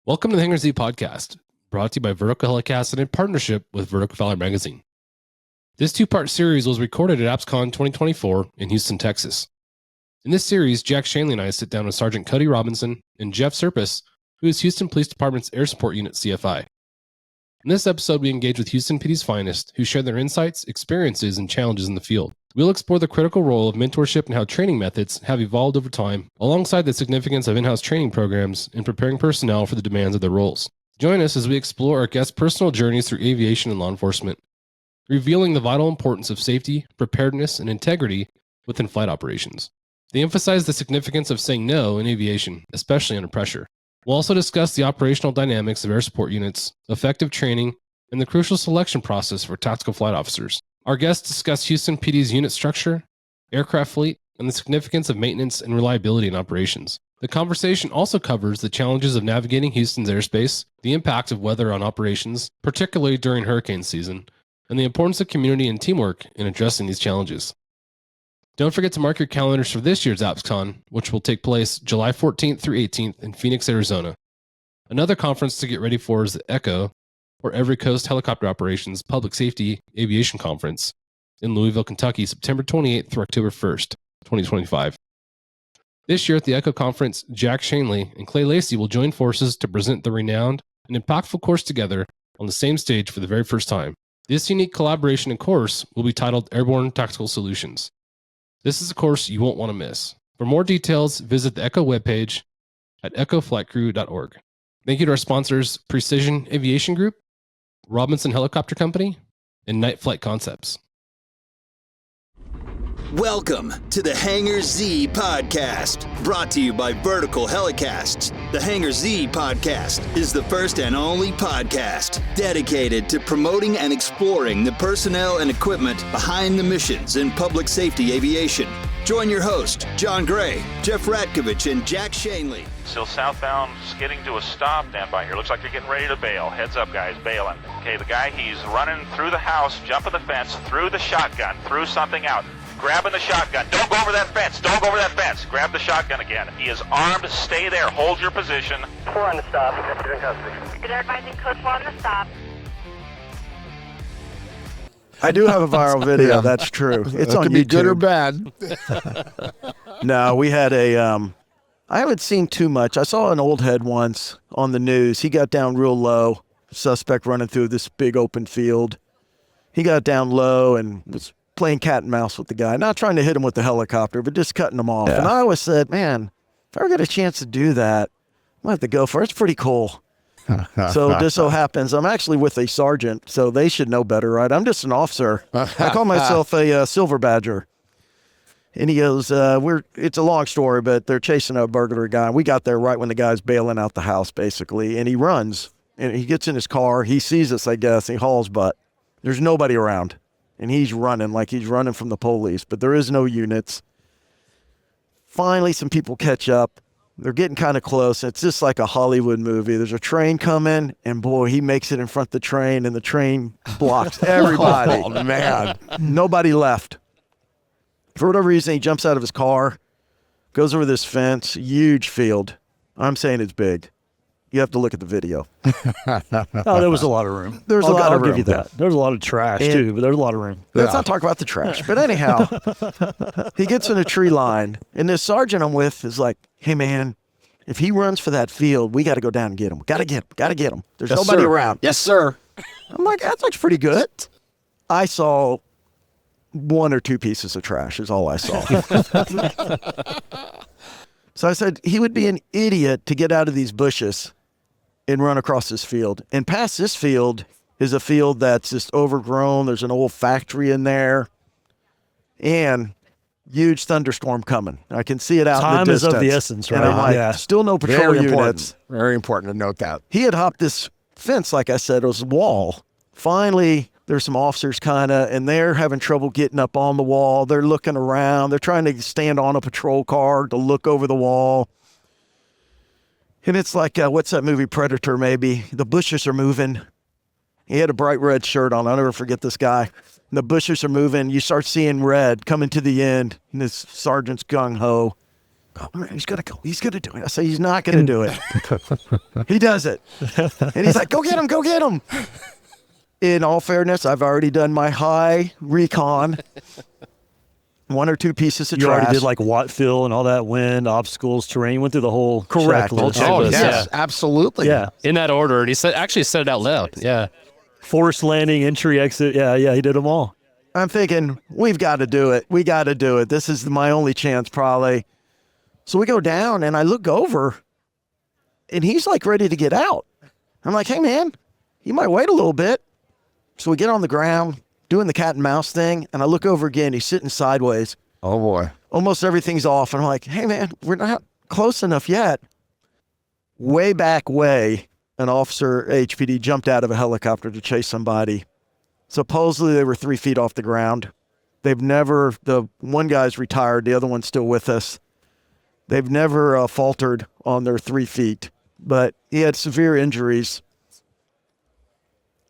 Welcome to the Hangar Z podcast, brought to you by Vertical Helicast and in partnership with Vertical Valor Magazine. This two-part series was recorded at APSCON 2024 in Houston, Texas. In this series, Jack Schonely and I sit down with Sergeant Cody Robinson and Jeff Serpas, who is Houston Police Department's Air Support Unit CFI. In this episode, we engage with Houston PD's finest, who share their insights, experiences, and challenges in the field. We'll explore the critical role of mentorship and how training methods have evolved over time, alongside the significance of in-house training programs in preparing personnel for the demands of their roles. Join us as we explore our guests' personal journeys through aviation and law enforcement, revealing the vital importance of safety, preparedness, and integrity within flight operations. They emphasize the significance of saying no in aviation, especially under pressure. We'll also discuss the operational dynamics of air support units, effective training, and the crucial selection process for tactical flight officers. Our guests discuss Houston PD's unit structure, aircraft fleet, and the significance of maintenance and reliability in operations. The conversation also covers the challenges of navigating Houston's airspace, the impact of weather on operations, particularly during hurricane season, and the importance of community and teamwork in addressing these challenges. Don't forget to mark your calendars for this year's APSCON, which will take place July 14th through 18th in Phoenix, Arizona. Another conference to get ready for is the ECHO, or Every Coast Helicopter Operations Public Safety Aviation Conference in Louisville, Kentucky, September 28th through October 1st, 2025. This year at the ECHO Conference, Jack Schonely and Clay Lacey will join forces to present the renowned and impactful course together on the same stage for the very first time. This unique collaboration and course will be titled Airborne Tactical Solutions. This is a course you won't want to miss. For more details, visit the ECHO webpage at echoflightcrew.org. Thank you to our sponsors, Precision Aviation Group, Robinson Helicopter Company, and Night Flight Concepts. Welcome to the Hangar Z podcast, brought to you by Vertical Helicasts. The Hangar Z podcast is the first and only podcast dedicated to promoting and exploring the personnel and equipment behind the missions in public safety aviation. Join your host, Jon Gray, Jeff Ratkovich, and Jack Schonely. Still southbound, skidding to a stop. Stand by here. Looks like they're getting ready to bail. Heads up, guys, bailing. Okay, the guy, he's running through the house, jumping the fence, threw the shotgun, threw something out. Grabbing the shotgun. Don't go over that fence. Don't go over that fence. Grab the shotgun again. He is armed. Stay there. Hold your position. 4 on the stop. You're in custody. Good advising code 4 on the stop. I do have a viral video. Yeah. That's true. It's on YouTube. Be good or bad. No, we had I haven't seen too much. I saw an old head once on the news. He got down real low. Suspect running through this big open field. He got down low and was playing cat and mouse with the guy. Not trying to hit him with the helicopter, but just cutting him off. Yeah. And I always said, man, if I ever get a chance to do that, I might have to go for it. It's pretty cool. So just so happens, I'm actually with a sergeant, so they should know better, right? I'm just an officer. I call myself a silver badger. And he goes, it's a long story, but they're chasing a burglary guy. We got there right when the guy's bailing out the house, basically. And he runs, and he gets in his car. He sees us, I guess, and he hauls butt. There's nobody around. And he's running like he's running from the police, but there is no units. Finally, some people catch up. They're getting kind of close. It's just like a Hollywood movie. There's a train coming, and boy, he makes it in front of the train, and the train blocks everybody. Oh, man. Nobody left. For whatever reason, he jumps out of his car, goes over this fence, huge field. I'm saying it's big. You have to look at the video. Oh, there was a lot of room. There's a lot of room. I'll give you that. There's a lot of trash, too, but there's a lot of room. Let's not talk about the trash. But anyhow, he gets in a tree line, and this sergeant I'm with is like, hey, man, if he runs for that field, we got to go down and get him. Got to get him. There's nobody around. Yes, sir. I'm like, that looks pretty good. I saw 1 or 2 pieces of trash is all I saw. So I said, he would be an idiot to get out of these bushes and run across this field. And past this field is a field that's just overgrown. There's an old factory in there. And huge thunderstorm coming. I can see it out in the distance. Time is of the essence, right? And I'm like, still no patrol units. Very important to note that. He had hopped this fence, like I said, it was a wall. Finally, there's some officers and they're having trouble getting up on the wall. They're looking around. They're trying to stand on a patrol car to look over the wall. And it's like, what's that movie, Predator, maybe? The bushes are moving. He had a bright red shirt on. I'll never forget this guy. And the bushes are moving. You start seeing red coming to the end. And this sergeant's gung-ho. oh, man, he's gonna go. He's gonna do it. I say he's not gonna do it. He does it, and he's like, go get him, go get him. In all fairness, I've already done my high recon. 1 or 2 pieces of You trash. already did like Watt fill and all that, wind, obstacles, terrain. Went through the whole Correct. checklist. Whole checklist. yes, Yeah. absolutely. Yeah. In that order, and he actually said it out loud. Yeah. Forced landing, entry, exit. Yeah, he did them all. I'm thinking, we've got to do it. We got to do it. This is my only chance, probably. So we go down, and I look over, and he's like ready to get out. I'm like, hey, man, you might wait a little bit. So we get on the ground, doing the cat and mouse thing, and I look over again. He's sitting sideways. Oh, boy. Almost everything's off. And I'm like, hey, man, we're not close enough yet. Way back way, an officer, HPD, jumped out of a helicopter to chase somebody. Supposedly they were 3 feet off the ground. The one guy's retired, the other one's still with us. They've never faltered on their 3 feet, but he had severe injuries.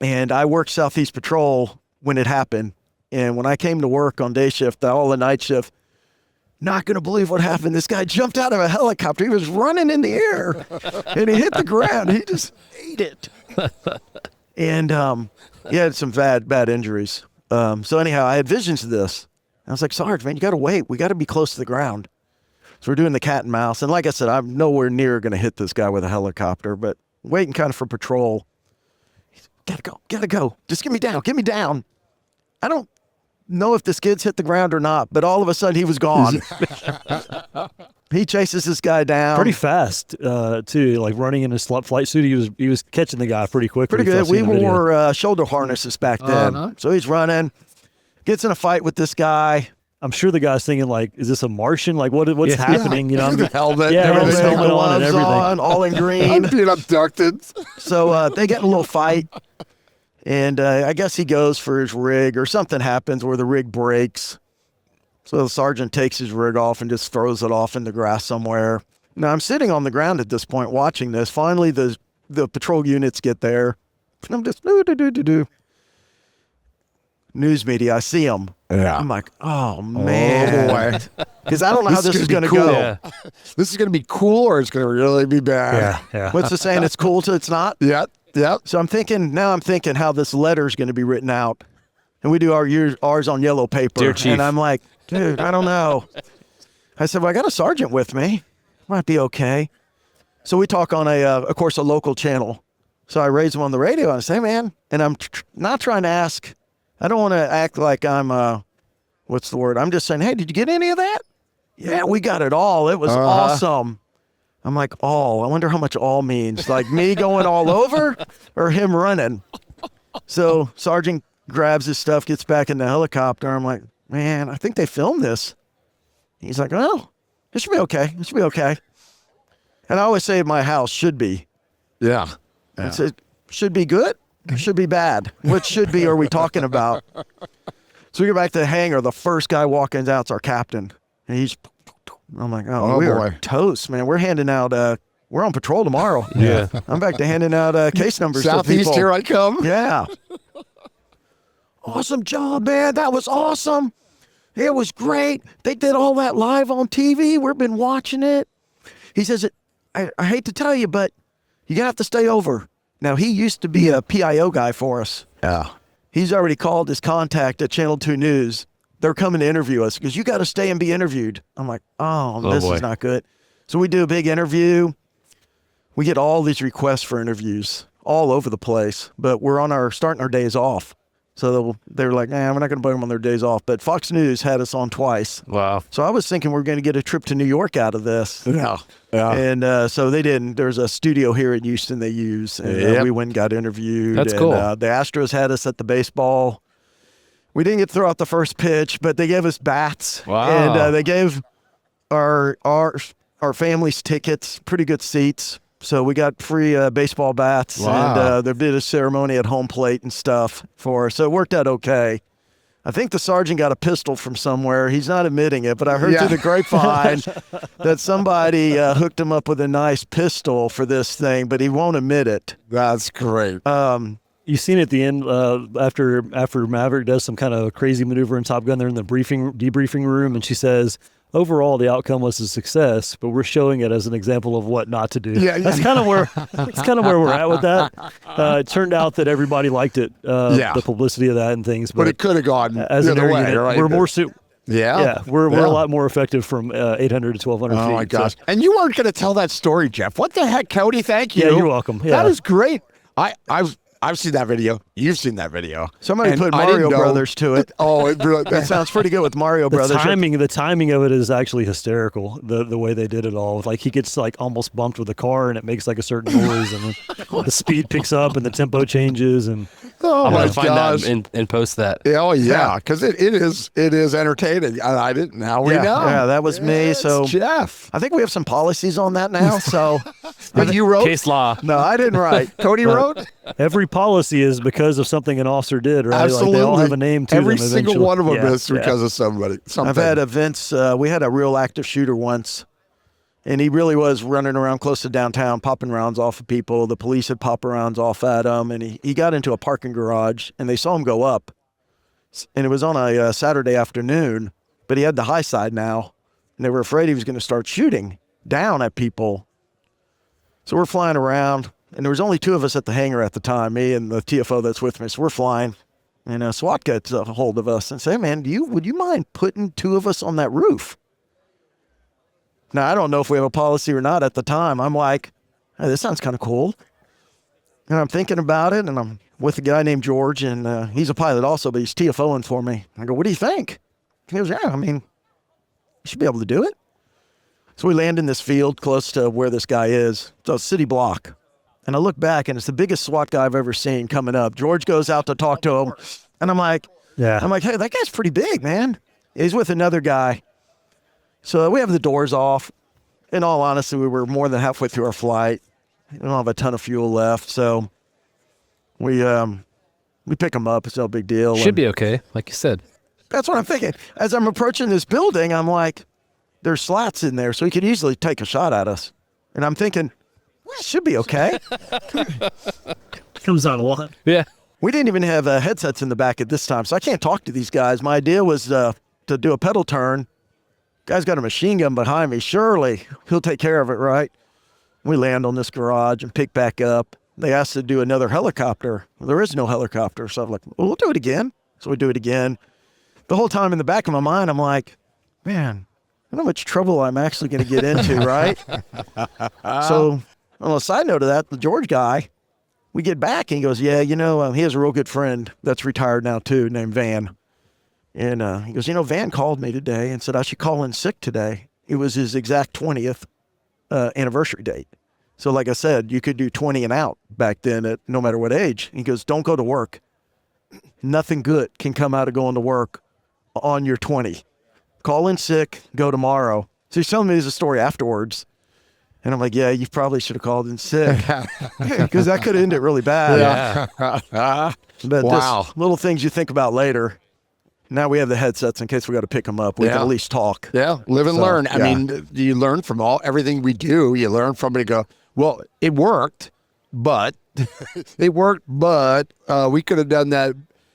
And I worked Southeast Patrol when it happened. And when I came to work on day shift, all the night shift, not going to believe what happened. This guy jumped out of a helicopter. He was running in the air, and he hit the ground. He just ate it. And he had some bad injuries. So anyhow, I had visions of this. I was like, Sarge, man, you got to wait. We got to be close to the ground. So we're doing the cat and mouse. And like I said, I'm nowhere near going to hit this guy with a helicopter, but waiting kind of for patrol. Gotta go. Just get me down. I don't know if this kid's hit the ground or not, but all of a sudden he was gone. He chases this guy down. Pretty fast, too. Like running in his flight suit, he was catching the guy pretty quickly. Pretty good. We wore shoulder harnesses back then. nice. So he's running, gets in a fight with this guy. I'm sure the guy's thinking, like, is this a Martian? Like, what's happening? You know, I'm Helmet. Yeah, everything. helmet on and gloves everything. on, all in I'm green. being abducted. So they get in a little fight, and I guess he goes for his rig, or something happens where the rig breaks. So the sergeant takes his rig off and just throws it off in the grass somewhere. Now I'm sitting on the ground at this point watching this. Finally, the patrol units get there. And I'm just news media. I see them. Yeah. I'm like, oh man, boy. because I don't know how this is going to cool. go. Yeah. This is going to be cool or it's going to really be bad. Yeah. What's the saying? It's cool till it's not. Yep. So I'm thinking how this letter is going to be written out. And we do ours on yellow paper. Dear Chief. And I'm like, dude, I don't know. I said, well, I got a sergeant with me. Might be okay. So we talk on of course, a local channel. So I raise him on the radio and I say, hey, man, and I'm not trying to ask. I don't want to act like I'm, what's the word? I'm just saying, hey, did you get any of that? Yeah, we got it all. It was awesome. I'm like, all. I wonder how much all means. Like me going all over or him running? So Sergeant grabs his stuff, gets back in the helicopter. I'm like, man, I think they filmed this. He's like, oh, it should be okay. It should be okay. And I always say my house should be. Yeah. I said, should be good? Should be bad? What should be are we talking about? So we go back to the hangar. The first guy walking out's our captain. And he's, I'm like, oh we are boy. toast, man. We're handing out, we're on patrol tomorrow. Yeah. I'm back to handing out case numbers to Southeast, people. here I come. Yeah. Awesome job, man. That was awesome. It was great. They did all that live on TV. We've been watching it. He says, I hate to tell you, but you're going to have to stay over. Now, he used to be a PIO guy for us. Yeah. He's already called his contact at Channel 2 News. They're coming to interview us because you got to stay and be interviewed. I'm like, this boy. is not good. So we do a big interview. We get all these requests for interviews all over the place, but we're starting our days off. So they're like, we're not going to put them on their days off. But Fox News had us on twice. Wow. So I was thinking we're going to get a trip to New York out of this. Yeah. And so they didn't. There's a studio here in Houston they use. And we went and got interviewed. That's and, cool. The Astros had us at the baseball. We didn't get to throw out the first pitch, but they gave us bats. Wow. And they gave our families tickets, pretty good seats. So we got free baseball bats. Wow. And they did a ceremony at home plate and stuff for us. So it worked out okay. I think the sergeant got a pistol from somewhere. He's not admitting it, but I heard through the grapevine that somebody hooked him up with a nice pistol for this thing, but he won't admit it. That's great. You seen at the end after Maverick does some kind of crazy maneuver in Top Gun. They're in the debriefing room, and she says, overall the outcome was a success, but we're showing it as an example of what not to do. Yeah, That's kind of where we're at with that. It turned out that everybody liked it, the publicity of that and things. But it could have gone as the an other air way, unit, right? we're more we're a lot more effective from 800 to 1,200 feet. Oh my gosh! So. And you weren't going to tell that story, Jeff. What the heck, Cody? Thank you. Yeah, you're welcome. Yeah. That is great. I've seen that video. You've seen that video. Somebody And put I didn't Mario know- Brothers to it. Oh, That sounds pretty good with Mario Brothers. The timing of it is actually hysterical. The way they did it all, like he gets like almost bumped with a car, and it makes like a certain noise, and then the speed picks up, and the tempo changes, and oh I'm my gonna find gosh! that and post that. Oh yeah, because it is entertaining. I didn't. Now we know. Yeah, that was me. It's So Jeff. I think we have some policies on that now. So But you wrote. Case law. no, I didn't write. Cody wrote. every policy is because of something an officer did, right? Absolutely. Like they all have a name to Every them. single eventually. one of them Yeah, is because of somebody. Something. I've had events. We had a real active shooter once, and he really was running around close to downtown, popping rounds off of people. The police had popped rounds off at him, and he got into a parking garage, and they saw him go up. And it was on a Saturday afternoon, but he had the high side now, and they were afraid he was going to start shooting down at people. So we're flying around, and there was only two of us at the hangar at the time, me and the TFO that's with me. So we're flying, and SWAT gets a hold of us and say, "Man, would you mind putting two of us on that roof?" Now, I don't know if we have a policy or not at the time. I'm like, hey, this sounds kind of cool. And I'm thinking about it, and I'm with a guy named George, and he's a pilot also, but he's TFOing for me. I go, "What do you think?" And he goes, "Yeah, I mean, you should be able to do it." So we land in this field close to where this guy is. It's a city block. And I look back, and it's the biggest SWAT guy I've ever seen coming up. George goes out to talk to him, and I'm like, hey, that guy's pretty big, man. He's with another guy. So we have the doors off. In all honesty, we were more than halfway through our flight. We don't have a ton of fuel left, so we pick him up. It's no big deal. Should be okay, like you said. That's what I'm thinking. As I'm approaching this building, I'm like, there's slats in there, so he could easily take a shot at us. And I'm thinking, well, it should be okay. Comes out a lot. Yeah. We didn't even have headsets in the back at this time, so I can't talk to these guys. My idea was to do a pedal turn. Guy's got a machine gun behind me. Surely he'll take care of it, right? We land on this garage and pick back up. They asked to do another helicopter. Well, there is no helicopter, so I'm like, well, we'll do it again. So we do it again. The whole time in the back of my mind, I'm like, man, I know how much trouble I'm actually going to get into, right? So on a side note of that, the George guy, we get back and he goes, yeah, he has a real good friend that's retired now too, named Van. And he goes, Van called me today and said I should call in sick today. It was his exact 20th anniversary date. So like I said, you could do 20 and out back then at no matter what age. He goes, don't go to work. Nothing good can come out of going to work on your 20. Call in sick, go tomorrow. So he's telling me there's a story afterwards. And I'm like, yeah, you probably should have called in sick. Because that could end it really bad. Yeah. But Wow. this little things you think about later. Now we have the headsets in case we got to pick them up. We can at least talk. Yeah, live and So, learn. I yeah. mean, you learn from everything we do. You learn from it and go, well, it worked, but we could have done that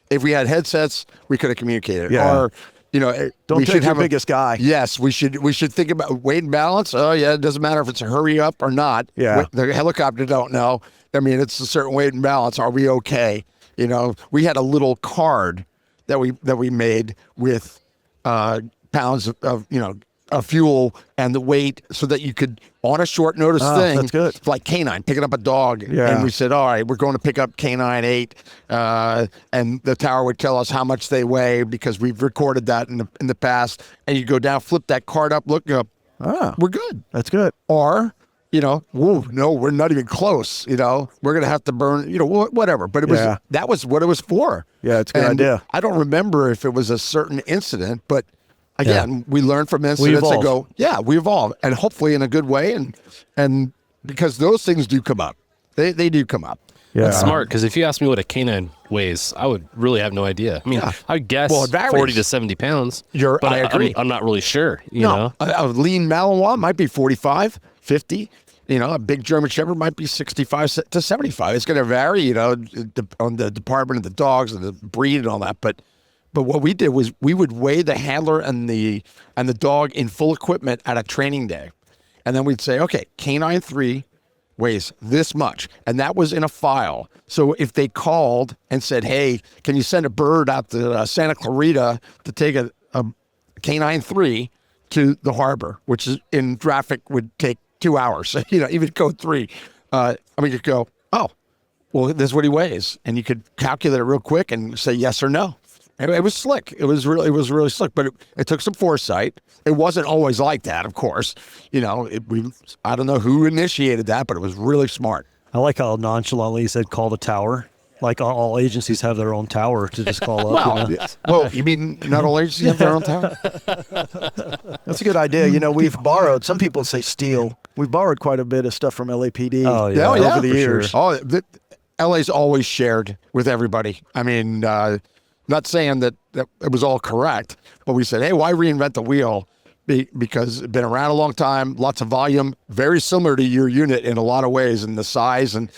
if we had headsets. We could have communicated. Yeah. Or, Don't we take should your have biggest guy. Yes, we should think about weight and balance. Oh yeah, it doesn't matter if it's a hurry up or not. Yeah. The helicopter don't know. I mean, it's a certain weight and balance. Are we okay? We had a little card that we made with pounds of fuel and the weight, so that you could, on a short notice thing, that's good. like Canine picking up a dog. Yeah. And we said, all right, we're going to pick up Canine 8, and the tower would tell us how much they weigh because we've recorded that in the past. And you go down, flip that card up, look up, we're good. That's good. Or, whoa, no, we're not even close. We're going to have to burn, whatever. But that was what it was for. Yeah, it's a good And idea. I don't remember if it was a certain incident, but again, we learn from incidents and go, we evolve, and hopefully in a good way. And because those things do come up, they do come up. Yeah. That's smart, because if you ask me what a canine weighs, I would really have no idea. I mean, I guess Well, it varies. 40 to 70 pounds. But I agree. I'm not really sure, you know? A lean Malinois might be 45, 50. A big German Shepherd might be 65 to 75. It's going to vary, on the department of the dogs and the breed and all that. But But what we did was we would weigh the handler and the dog in full equipment at a training day. And then we'd say, okay, canine 3 weighs this much. And that was in a file. So if they called and said, hey, can you send a bird out to Santa Clarita to take a canine 3 to the harbor, which is in traffic would take 2 hours. Even code 3. You could go, oh, well, this is what he weighs. And you could calculate it real quick and say yes or no. And it was slick. It was really slick, but it took some foresight. It wasn't always like that, of course. I don't know who initiated that, but it was really smart. I like how nonchalantly he said call the tower. Like all agencies have their own tower to just call up. Well, you mean not all agencies have their own tower? That's a good idea. We've borrowed, some people say steal. We've borrowed quite a bit of stuff from LAPD over the years. Sure. LA's always shared with everybody. I mean, not saying that it was all correct, but we said, hey, why reinvent the wheel? Because it's been around a long time, lots of volume, very similar to your unit in a lot of ways, in the size and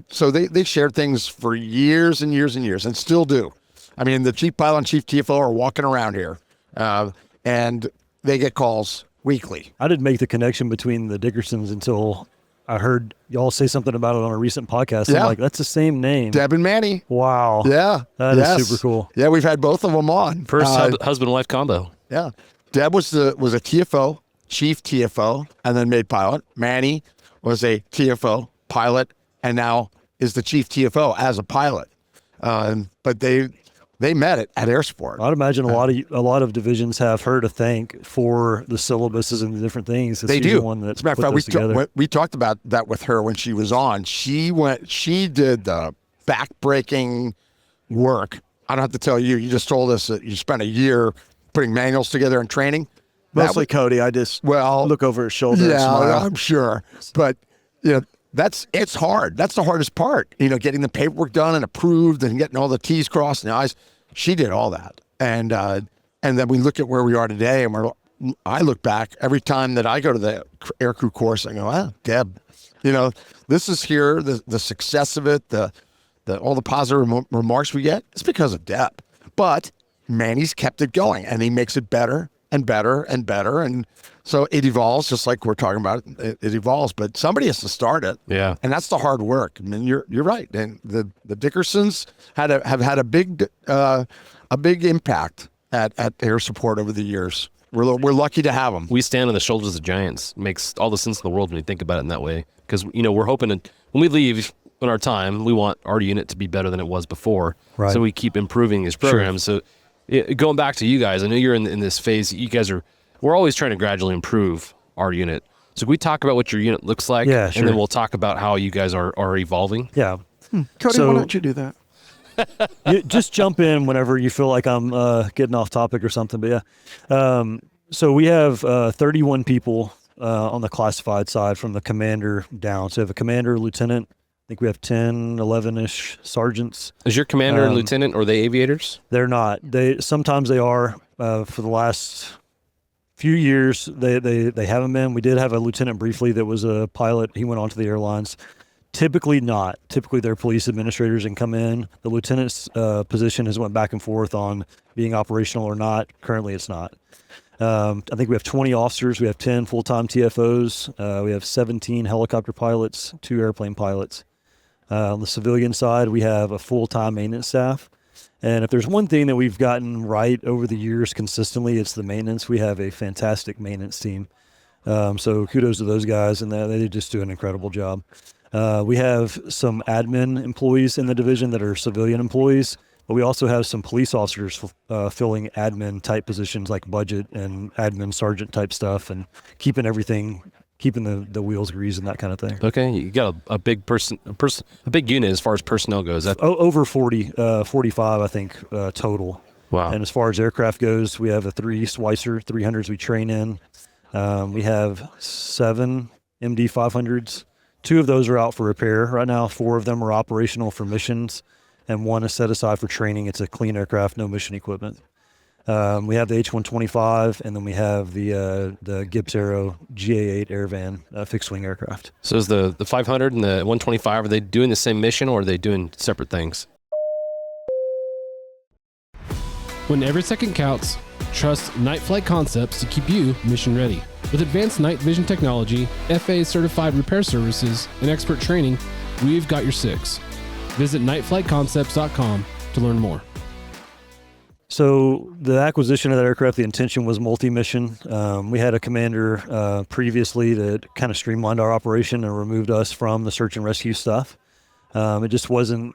so they shared things for years and years and years, and still do. I mean, the chief pilot and chief TFO are walking around here, and they get calls weekly. I didn't make the connection between the Dickersons until I heard y'all say something about it on a recent podcast. Yeah. I'm like, that's the same name. Deb and Manny. Wow. Yeah. That is super cool. Yeah, we've had both of them on. First husband and wife combo. Yeah. Deb was a TFO, chief TFO, and then made pilot. Manny was a TFO, pilot, and now is the chief TFO as a pilot. But they met at Air Sport. I'd imagine a lot of divisions have her to thank for the syllabuses and the different things. They do. The one that As a matter of fact, we talked about that with her when she was on. She did the back-breaking work. I don't have to tell you. You just told us that you spent a year putting manuals together and training. Mostly Cody. I just look over his shoulder and smile. I'm sure. But it's hard. That's the hardest part. Getting the paperwork done and approved and getting all the T's crossed and the I's. She did all that. And then we look at where we are today, and I look back every time that I go to the aircrew course. I go, Deb, this is here. The success of it, all the positive remarks we get, it's because of Deb. But Manny's kept it going, and he makes it better and better and better. And so it evolves, just like we're talking about. It evolves, but somebody has to start it. Yeah, and that's the hard work. I mean, you're right. And the Dickersons have had a big impact at air support over the years. We're lucky to have them. We stand on the shoulders of giants. It makes all the sense in the world when you think about it in that way. Because we're hoping when we leave in our time, we want our unit to be better than it was before. Right. So we keep improving these programs. Sure. So going back to you guys, I know you're in this phase. You guys we're always trying to gradually improve our unit. So can we talk about what your unit looks like? Yeah, sure. And then we'll talk about how you guys are evolving. Yeah. Cody, why don't you do that? You just jump in whenever you feel like I'm getting off topic or something. But yeah, so we have 31 people on the classified side from the commander down. So we have a commander, lieutenant. I think we have 10, 11-ish sergeants. Is your commander and lieutenant, or are they aviators? They're not. Sometimes they are. For the last few years, they haven't been. We did have a lieutenant briefly that was a pilot. He went on to the airlines. Typically not. Typically they're police administrators and come in. The lieutenant's position has went back and forth on being operational or not. Currently it's not. I think we have 20 officers. We have 10 full-time TFOs. We have 17 helicopter pilots, 2 airplane pilots. On the civilian side, we have a full-time maintenance staff. And if there's one thing that we've gotten right over the years consistently, it's the maintenance. We have a fantastic maintenance team. So kudos to those guys, and they just do an incredible job. We have some admin employees in the division that are civilian employees, but we also have some police officers filling admin type positions like budget and admin sergeant type stuff, and keeping the wheels greased and that kind of thing. Okay, you got a big a big unit as far as personnel goes. Over 45, I think, total. Wow. And as far as aircraft goes, we have a 3 Schweitzer 300s we train in. We have 7 MD 500s. 2 of those are out for repair right now. 4 of them are operational for missions, and 1 is set aside for training. It's a clean aircraft, no mission equipment. We have the H-125, and then we have the Gibbs Aero GA-8 Airvan fixed-wing aircraft. So is the 500 and the 125, are they doing the same mission, or are they doing separate things? When every second counts, trust Night Flight Concepts to keep you mission ready. With advanced night vision technology, FAA certified repair services, and expert training, we've got your six. Visit nightflightconcepts.com to learn more. So the acquisition of that aircraft, the intention was multi-mission. We had a commander previously that kind of streamlined our operation and removed us from the search and rescue stuff. It just wasn't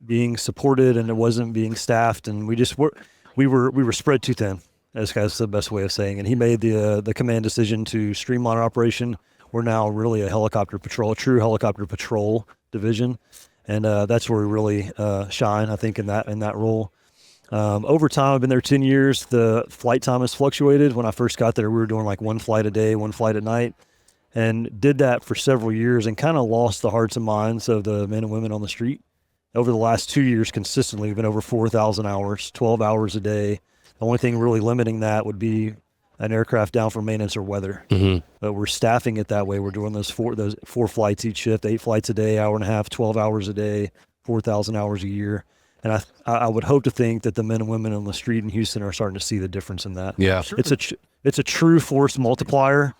being supported and it wasn't being staffed, and we were spread too thin. That's the best way of saying it. He made the command decision to streamline our operation. We're now really a true helicopter patrol division, and that's where we really shine, I think, in that role. Over time, I've been there 10 years. The flight time has fluctuated. When I first got there, we were doing like one flight a day, one flight at night, and did that for several years and kind of lost the hearts and minds of the men and women on the street. Over the last 2 years, consistently, we've been over 4,000 hours, 12 hours a day. The only thing really limiting that would be an aircraft down for maintenance or weather. Mm-hmm. But we're staffing it that way. We're doing those four flights each shift, 8 flights a day, hour and a half, 12 hours a day, 4,000 hours a year. And I would hope to think that the men and women on the street in Houston are starting to see the difference in that. Yeah, it's a true force multiplier.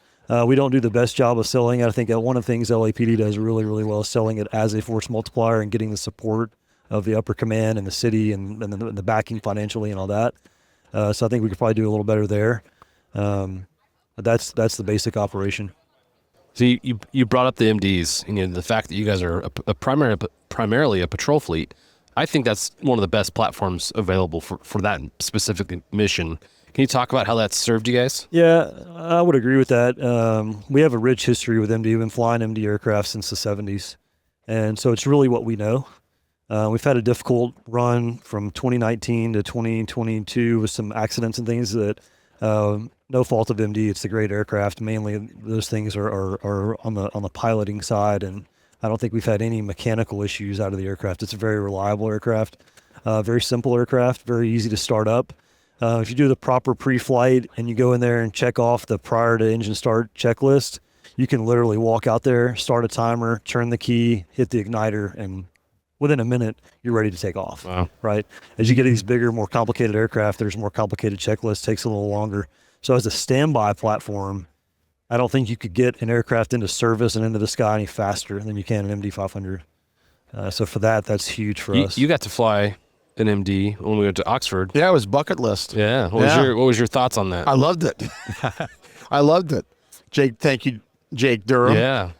We don't do the best job of selling it. I think one of the things LAPD does really, really well is selling it as a force multiplier and getting the support of the upper command and the city and the backing financially and all that. So I think we could probably do a little better there. But that's the basic operation. So you brought up the MDs and the fact that you guys are primarily a patrol fleet. I think that's one of the best platforms available for that specific mission. Can you talk about how that's served you guys? Yeah, I would agree with that. We have a rich history with MD. We've been flying MD aircraft since the 70s. And so it's really what we know. We've had a difficult run from 2019 to 2022 with some accidents and things that no fault of MD. It's the great aircraft. Mainly those things are on the piloting side, and I don't think we've had any mechanical issues out of the aircraft. It's a very reliable aircraft, very simple aircraft, very easy to start up. If you do the proper pre-flight and you go in there and check off the prior to engine start checklist, you can literally walk out there, start a timer, turn the key, hit the igniter, and within a minute, you're ready to take off. Wow. Right? As you get these bigger, more complicated aircraft, there's more complicated checklists, takes a little longer. So as a standby platform, I don't think you could get an aircraft into service and into the sky any faster than you can an MD-500. So for that's huge for us. You got to fly an MD when we went to Oxford. Yeah, it was bucket list. Yeah. What was your thoughts on that? I loved it. I loved it. Jake, thank you, Jake Durham. Yeah.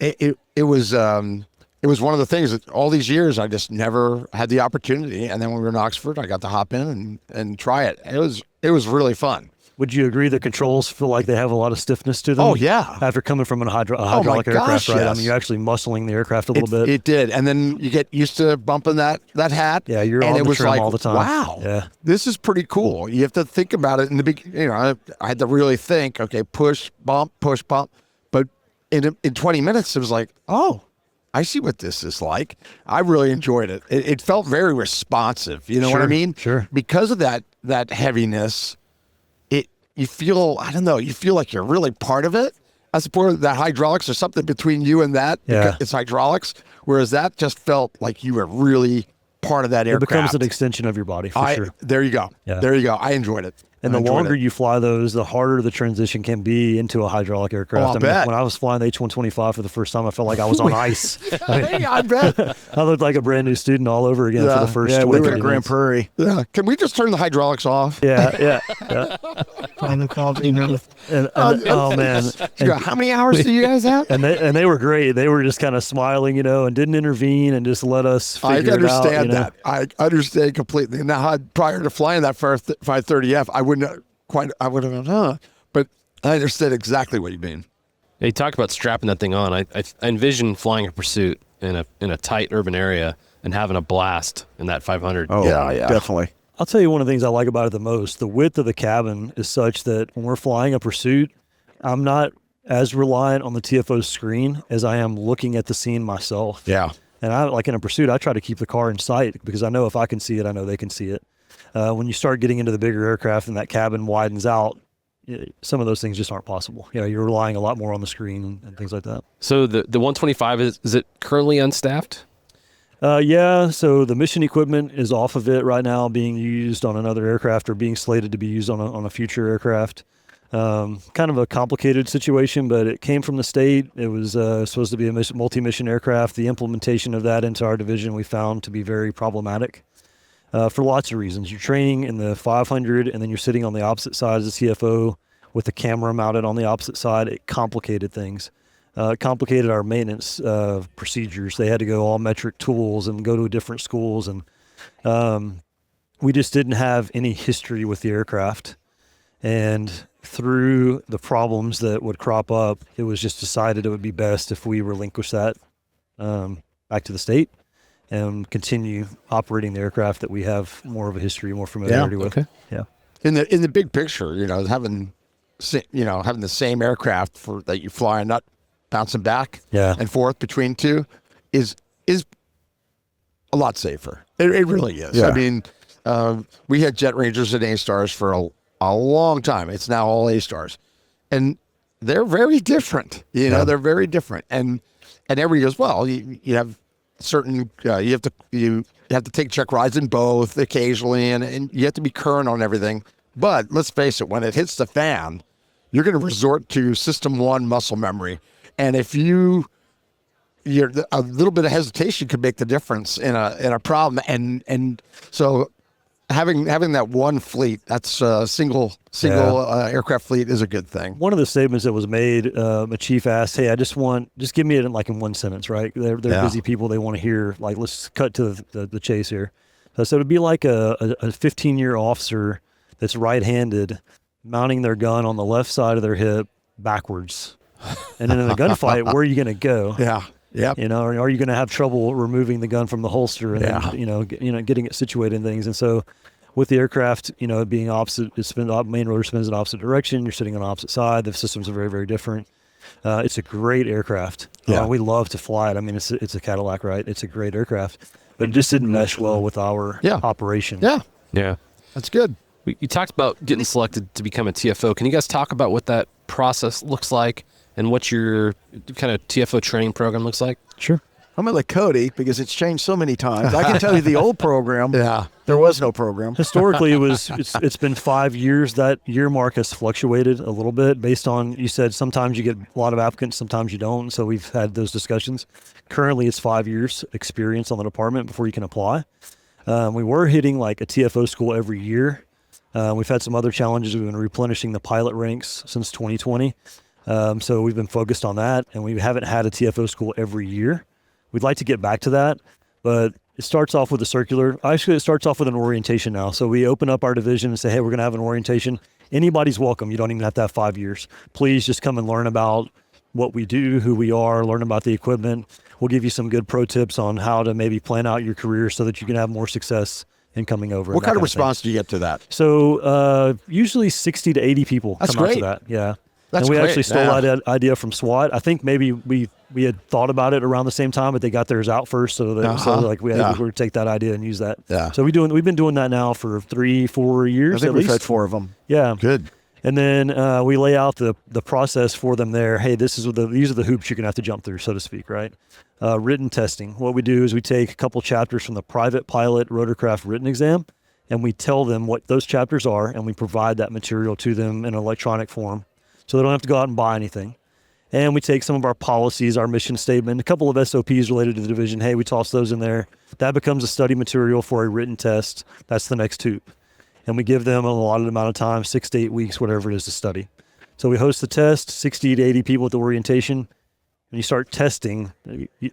It was one of the things that all these years I just never had the opportunity, and then when we were in Oxford, I got to hop in and try it. It was really fun. Would you agree the controls feel like they have a lot of stiffness to them? Oh, yeah. After coming from a hydraulic aircraft, right? Yes. I mean, you're actually muscling the aircraft a little bit. It did. And then you get used to bumping that hat. Yeah, you're and on it the was trim like, all the time. Wow. Yeah. This is pretty cool. You have to think about it in the beginning. I had to really think, okay, push, bump. But in 20 minutes, it was like, oh, I see what this is like. I really enjoyed it. It felt very responsive. You know what I mean? Sure. Because of that heaviness, you feel like you're really part of it. As opposed to that hydraulics or something between you and that. Yeah. It's hydraulics. Whereas that just felt like you were really part of that aircraft. It becomes an extension of your body, for sure. There you go. Yeah. There you go. I enjoyed it. And the longer you fly those, the harder the transition can be into a hydraulic aircraft. I bet. When I was flying the H-125 for the first time, I felt like I was on ice. I bet. I looked like a brand new student all over again for the first 20 we were minutes. at Grand Prairie. Yeah. Can we just turn the hydraulics off? Yeah. Oh man! How many hours do you guys have? And they were great. They were just kind of smiling, and didn't intervene and just let us figure it out. I understand that. I understand completely. Now, prior to flying that first 530F, I would have gone, but I understood exactly what you mean. Yeah, you talk about strapping that thing on. I envision flying a Pursuit in a tight urban area and having a blast in that 500. Oh, yeah, definitely. I'll tell you one of the things I like about it the most. The width of the cabin is such that when we're flying a Pursuit, I'm not as reliant on the TFO screen as I am looking at the scene myself. Yeah. And I, like in a Pursuit, I try to keep the car in sight because I know if I can see it, I know they can see it. When you start getting into the bigger aircraft and that cabin widens out, some of those things just aren't possible. You're relying a lot more on the screen and things like that. So the 125, is it currently unstaffed? Yeah, so the mission equipment is off of it right now, being used on another aircraft or being slated to be used on a future aircraft. Kind of a complicated situation, but it came from the state. It was supposed to be a multi-mission aircraft. The implementation of that into our division we found to be very problematic for lots of reasons. You're training in the 500 and then you're sitting on the opposite side as the CFO with the camera mounted on the opposite side. It complicated things. It complicated our maintenance procedures. They had to go all metric tools and go to different schools. And we just didn't have any history with the aircraft. And through the problems that would crop up, it was just decided it would be best if we relinquish that back to the state and continue operating the aircraft that we have more of a history, more familiarity with. Okay. Yeah. In the big picture, having the same aircraft that you fly and not bouncing back and forth between two is a lot safer. It really is. Yeah. I mean, we had Jet Rangers and A-Stars for a long time. It's now all A-Stars, and they're very different. They're very different. And everybody goes, well, you have certain you have to take check rides in both occasionally, and you have to be current on everything. But let's face it, when it hits the fan, you're going to resort to System 1 muscle memory. And if a little bit of hesitation could make the difference in a problem. And so having that one fleet, that's a single aircraft fleet, is a good thing. One of the statements that was made, a chief asked, "Hey, just give me it in one sentence, right? They're busy people. They want to hear, let's cut to the chase here." So it'd be like a 15-year officer that's right-handed mounting their gun on the left side of their hip backwards. And then in a gunfight, where are you going to go? Yeah. Yep. Or are you going to have trouble removing the gun from the holster and then, getting it situated and things? And so with the aircraft, it being opposite, main rotor spins in opposite direction. You're sitting on the opposite side. The systems are very, very different. It's a great aircraft. Yeah. We love to fly it. I mean, it's a Cadillac, right? It's a great aircraft, but it just didn't mesh well with our operation. Yeah. Yeah. That's good. You talked about getting selected to become a TFO. Can you guys talk about what that process looks like and what your kind of TFO training program looks like? Sure. I'm going to let Cody, because it's changed so many times. I can tell you the old program, there was no program. Historically, it's been 5 years. That year mark has fluctuated a little bit based on, you said sometimes you get a lot of applicants, sometimes you don't. So we've had those discussions. Currently, it's 5 years experience on the department before you can apply. We were hitting a TFO school every year. We've had some other challenges. We've been replenishing the pilot ranks since 2020. So we've been focused on that, and we haven't had a TFO school every year. We'd like to get back to that, but it starts off with a circular. Actually, it starts off with an orientation now. So we open up our division and say, hey, we're going to have an orientation. Anybody's welcome. You don't even have to have 5 years. Please just come and learn about what we do, who we are, learn about the equipment. We'll give you some good pro tips on how to maybe plan out your career so that you can have more success in coming over. What kind of response do you get to that? So usually 60 to 80 people come out to that. Yeah. That's and we great. actually stole that idea from SWAT. I think maybe we had thought about it around the same time, but they got theirs out first, so we had to take that idea and use that. Yeah. So we've been doing that now for 3-4 years. I think at we've least. had 4 of them. Yeah. Good. And then we lay out the process for them there. Hey, these are the hoops you're gonna have to jump through, so to speak, right? Written testing. What we do is we take a couple chapters from the private pilot rotorcraft written exam, and we tell them what those chapters are, and we provide that material to them in electronic form, so they don't have to go out and buy anything. And we take some of our policies, our mission statement, a couple of SOPs related to the division. Hey, we toss those in there. That becomes a study material for a written test. That's the next hoop. And we give them a allotted amount of time, 6 to 8 weeks, whatever it is, to study. So we host the test, 60 to 80 people at the orientation. When you start testing,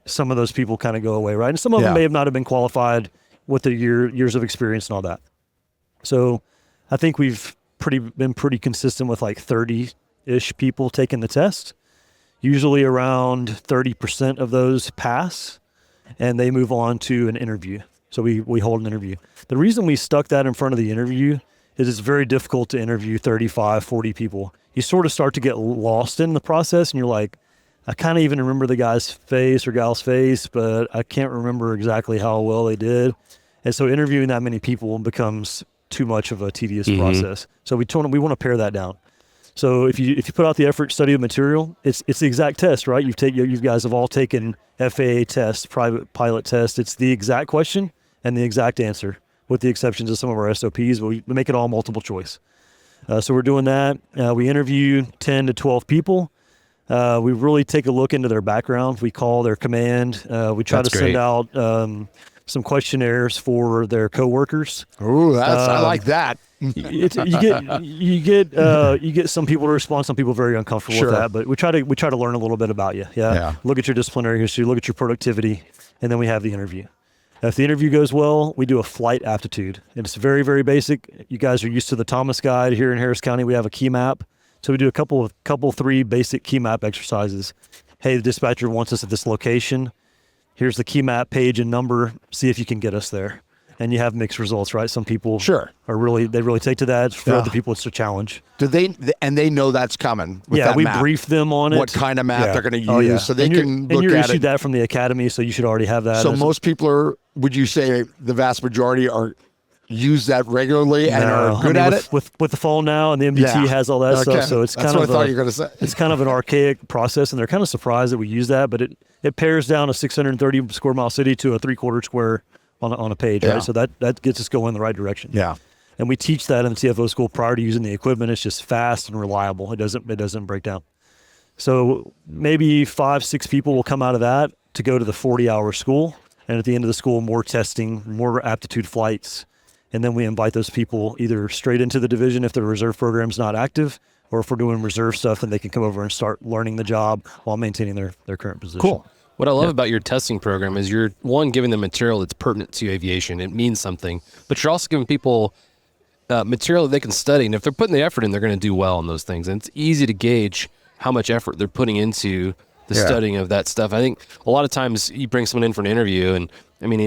some of those people kind of go away, right? And some of them may have not have been qualified with their years of experience and all that. So I think we've been pretty consistent with 30-ish people taking the test. Usually around 30% of those pass, and they move on to an interview. So we hold an interview. The reason we stuck that in front of the interview is it's very difficult to interview 35, 40 people. You sort of start to get lost in the process, and you're like, I kind of even remember the guy's face or gal's face, but I can't remember exactly how well they did. And so interviewing that many people becomes too much of a tedious process. So we want to pare that down. So if you put out the effort to study the material, it's the exact test, right? You guys have all taken FAA tests, private pilot tests. It's the exact question and the exact answer, with the exceptions of some of our SOPs, but we make it all multiple choice. So we're doing that. We interview 10 to 12 people. We really take a look into their background. We call their command. We try to send out some questionnaires for their coworkers. Ooh, I like that. You get some people to respond. Some people very uncomfortable with that. But we try to learn a little bit about you. Yeah. Look at your disciplinary history. Look at your productivity, and then we have the interview. If the interview goes well, we do a flight aptitude. And it's very, very basic. You guys are used to the Thomas Guide. Here in Harris County, we have a key map. So we do three basic key map exercises. Hey, the dispatcher wants us at this location. Here's the key map page and number. See if you can get us there. And you have mixed results, right? Some people they really take to that. For other people, it's a challenge. Do they know that's coming? With that we map? Brief them on it. What kind of map they're going to use, so they can look at it. And you're issued that from the academy, so you should already have that. So most people would you say the vast majority use that regularly and are good at it? With the phone now, and the MDT has all that stuff, so it's That's kind what I thought you were going to say. It's kind of an archaic process, and they're kind of surprised that we use that, but it pares down a 630 square mile city to a 3/4 square on a page, right? So that gets us going in the right direction. Yeah. And we teach that in the TFO school prior to using the equipment. It's just fast and reliable. It doesn't break down. So maybe 5-6 people will come out of that to go to the 40-hour school. And at the end of the school, more testing, more aptitude flights. And then we invite those people either straight into the division if the reserve program's not active, or if we're doing reserve stuff, then they can come over and start learning the job while maintaining their current position. Cool. What I love about your testing program is you're, one, giving them material that's pertinent to aviation. It means something. But you're also giving people material that they can study. And if they're putting the effort in, they're going to do well on those things. And it's easy to gauge how much effort they're putting into the studying of that stuff. I think a lot of times you bring someone in for an interview, and I mean,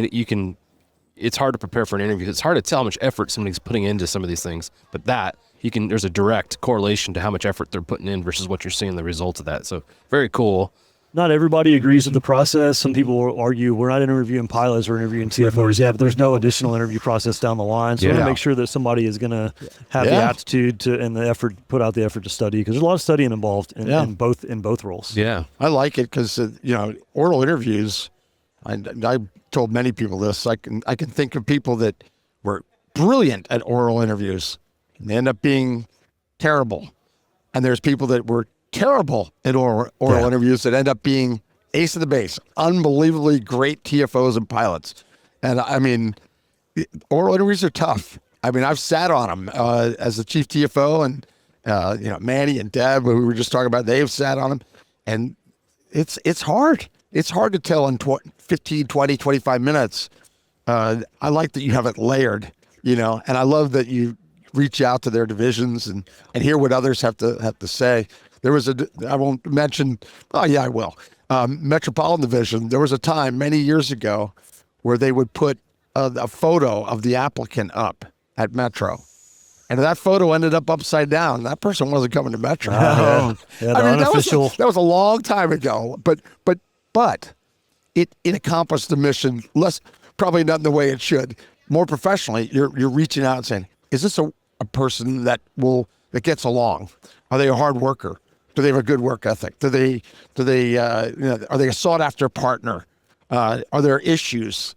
it's hard to prepare for an interview. It's hard to tell how much effort somebody's putting into some of these things. But there's a direct correlation to how much effort they're putting in versus what you're seeing the results of that. So very cool. Not everybody agrees with the process. Some people will argue we're not interviewing pilots, we're interviewing TFOs. Yeah, but there's no additional interview process down the line. So we want to make sure that somebody is going to have the aptitude and the effort, put out the effort to study, because there's a lot of studying involved in both roles. Yeah, I like it because oral interviews. I told many people this. I can think of people that were brilliant at oral interviews and they end up being terrible, and there's people that were terrible at oral interviews that end up being ace of the base, unbelievably great TFOs and pilots. And I mean, oral interviews are tough. I mean, I've sat on them as the chief TFO, and Manny and Deb, who we were just talking about, they've sat on them, and it's hard. It's hard to tell in 15, 20, 25 minutes. I like that you have it layered, and I love that you reach out to their divisions and hear what others have to say. There was I won't mention, I will. Metropolitan Division, there was a time many years ago where they would put a photo of the applicant up at Metro. And that photo ended up upside down. That person wasn't coming to Metro. Unofficial. That was a long time ago. But it accomplished the mission probably not in the way it should. More professionally, you're reaching out and saying, is this a person that gets along? Are they a hard worker? Do they have a good work ethic? Are they a sought after partner? Are there issues?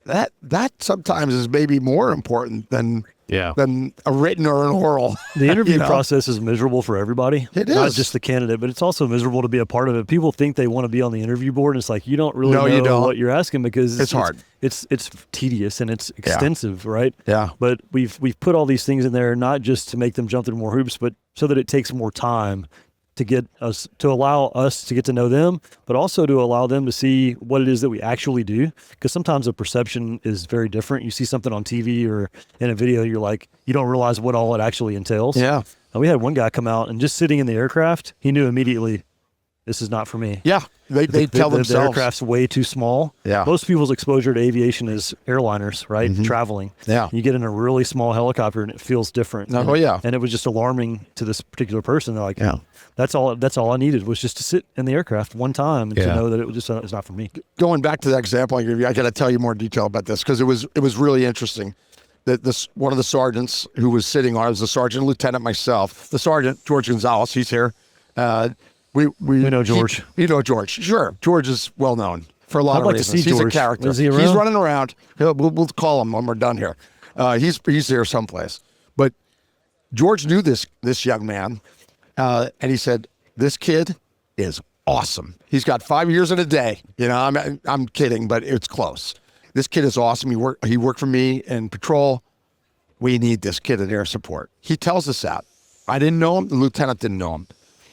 That sometimes is maybe more important than a written or an oral. The interview process is miserable for everybody. It is. Not just the candidate, but it's also miserable to be a part of it. People think they want to be on the interview board, and it's like you don't really know what you're asking because it's hard. It's tedious and it's extensive, right? Yeah. But we've put all these things in there not just to make them jump through more hoops, but so that it takes more time to allow us to get to know them, but also to allow them to see what it is that we actually do. Because sometimes the perception is very different. You see something on TV or in a video, you don't realize what all it actually entails. Yeah. And we had one guy come out and just sitting in the aircraft, he knew immediately, this is not for me. Yeah. They tell themselves. The aircraft's way too small. Yeah. Most people's exposure to aviation is airliners, right? Mm-hmm. Traveling. Yeah. You get in a really small helicopter and it feels different. Oh, yeah. And it was just alarming to this particular person. They're like, that's all I needed was just to sit in the aircraft one time and to know that it was just it's not for me. Going back to that example I gave you, I got to tell you more detail about this because it was really interesting. one of the sergeants who was sitting on, I was the sergeant lieutenant myself. The sergeant, George Gonzalez, he's here. We know George. You know George. Sure. George is well known for a lot I'd of like to reasons. see He's George. a character. Is he He's around? running around. We'll call him when we're done here. He's here someplace. But George knew this young man, and he said, "This kid is awesome. He's got 5 years and a day." You know, I'm kidding, but it's close. This kid is awesome. He worked for me in patrol. We need this kid in air support. He tells us that. I didn't know him. The lieutenant didn't know him.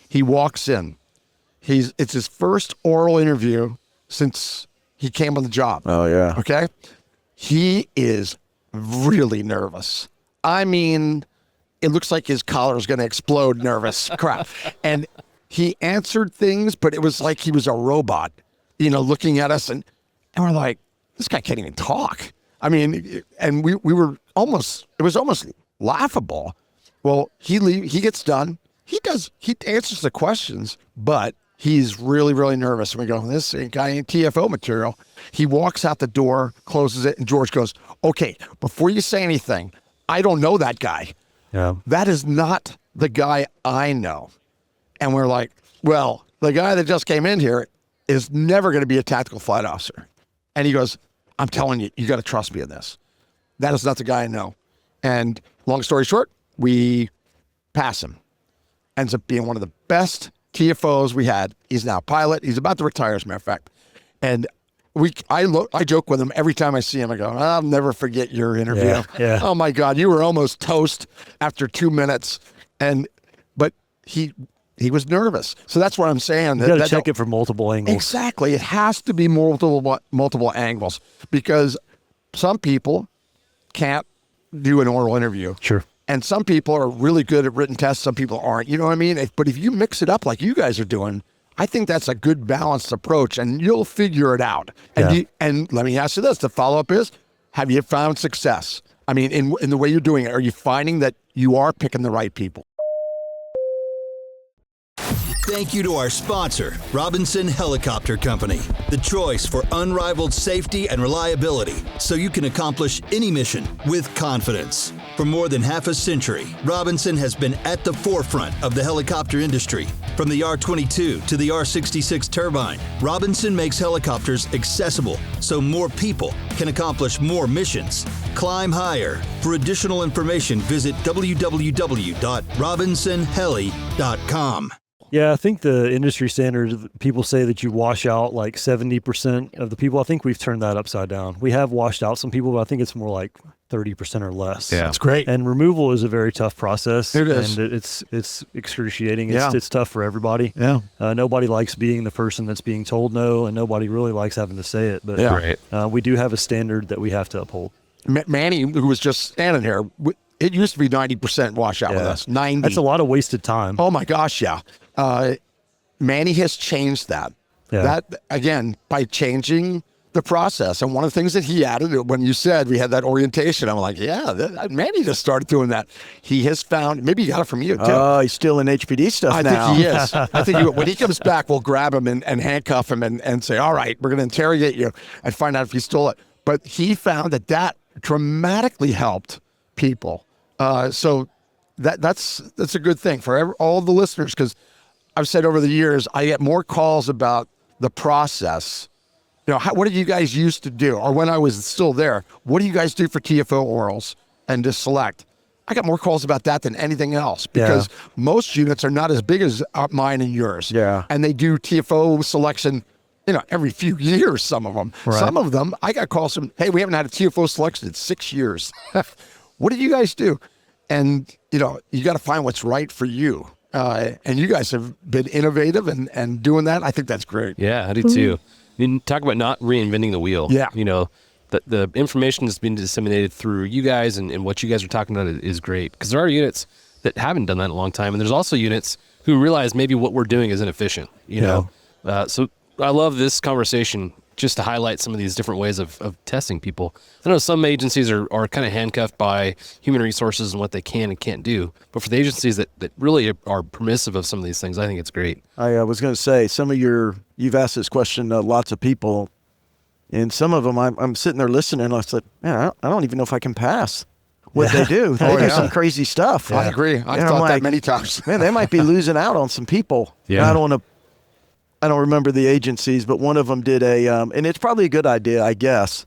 He walks in. It's his first oral interview since he came on the job. Oh, yeah. Okay? He is really nervous. I mean, it looks like his collar is going to explode nervous. Crap. And he answered things, but it was like he was a robot, you know, looking at us. And we're like, this guy can't even talk. I mean, and we were almost, it was almost laughable. Well, he gets done. He answers the questions, but he's really, really nervous. And we go, this guy ain't TFO material. He walks out the door, closes it, and George goes, okay, before you say anything, I don't know that guy. Yeah. That is not the guy I know. And we're like, well, the guy that just came in here is never going to be a tactical flight officer. And he goes, I'm telling you, you got to trust me in this. That is not the guy I know. And long story short, we pass him. Ends up being one of the best TFOs we had. He's now a pilot. He's about to retire, as a matter of fact. And I joke with him every time I see him. I go, I'll never forget your interview. Yeah. Oh my God, you were almost toast after 2 minutes. But he was nervous. So that's what I'm saying. You got to check it from multiple angles. Exactly. It has to be multiple angles, because some people can't do an oral interview. Sure. And some people are really good at written tests. Some people aren't. You know what I mean? But if you mix it up like you guys are doing, I think that's a good balanced approach, and you'll figure it out. And and let me ask you this: the follow-up is, have you found success? I mean, in the way you're doing it, are you finding that you are picking the right people? Thank you to our sponsor, Robinson Helicopter Company, the choice for unrivaled safety and reliability, so you can accomplish any mission with confidence. For more than half a century, Robinson has been at the forefront of the helicopter industry. From the R-22 to the R-66 turbine, Robinson makes helicopters accessible so more people can accomplish more missions. Climb higher. For additional information, visit www.robinsonheli.com. Yeah, I think the industry standard, people say that you wash out like 70% of the people. I think we've turned that upside down. We have washed out some people, but I think it's more like 30% or less. Yeah. That's great. And removal is a very tough process. It is. And it's excruciating. Yeah. It's tough for everybody. Yeah. Nobody likes being the person that's being told no, and nobody really likes having to say it. But Right. We do have a standard that we have to uphold. Manny, who was just standing here, it used to be 90% washout with us. 90. That's a lot of wasted time. Oh my gosh, yeah. Manny has changed that. Yeah. That, again, by changing the process. And one of the things that he added, when you said we had that orientation, I'm like, yeah, Manny just started doing that. He has found, maybe he got it from you too. Oh, he's stealing HPD stuff now. I think he is. I think when he comes back, we'll grab him and handcuff him and say, all right, we're going to interrogate you and find out if he stole it. But he found that dramatically helped people. So that's a good thing for all the listeners, because I've said over the years, I get more calls about the process. You know, what did you guys used to do? Or when I was still there, what do you guys do for TFO orals and to select? I got more calls about that than anything else, because most units are not as big as mine and yours. Yeah. And they do TFO selection, every few years, some of them. Right. Some of them, I got calls from, hey, we haven't had a TFO selection in 6 years. What did you guys do? And, you got to find what's right for you. And you guys have been innovative and doing that. I think that's great. Yeah, I do too. You talk about not reinventing the wheel. Yeah. The information that's been disseminated through you guys and what you guys are talking about is great, because there are units that haven't done that in a long time. And there's also units who realize maybe what we're doing is inefficient, know? So I love this conversation just to highlight some of these different ways of testing people. I know some agencies are kind of handcuffed by human resources and what they can and can't do. But for the agencies that really are permissive of some of these things, I think it's great. I was going to say, you've asked this question to lots of people, and some of them I'm sitting there listening, and I said, man, I don't even know if I can pass. what they do. They do some crazy stuff. I agree. I've thought that many times. Man, they might be losing out on some people. Yeah. I don't remember the agencies, but one of them did and it's probably a good idea, I guess,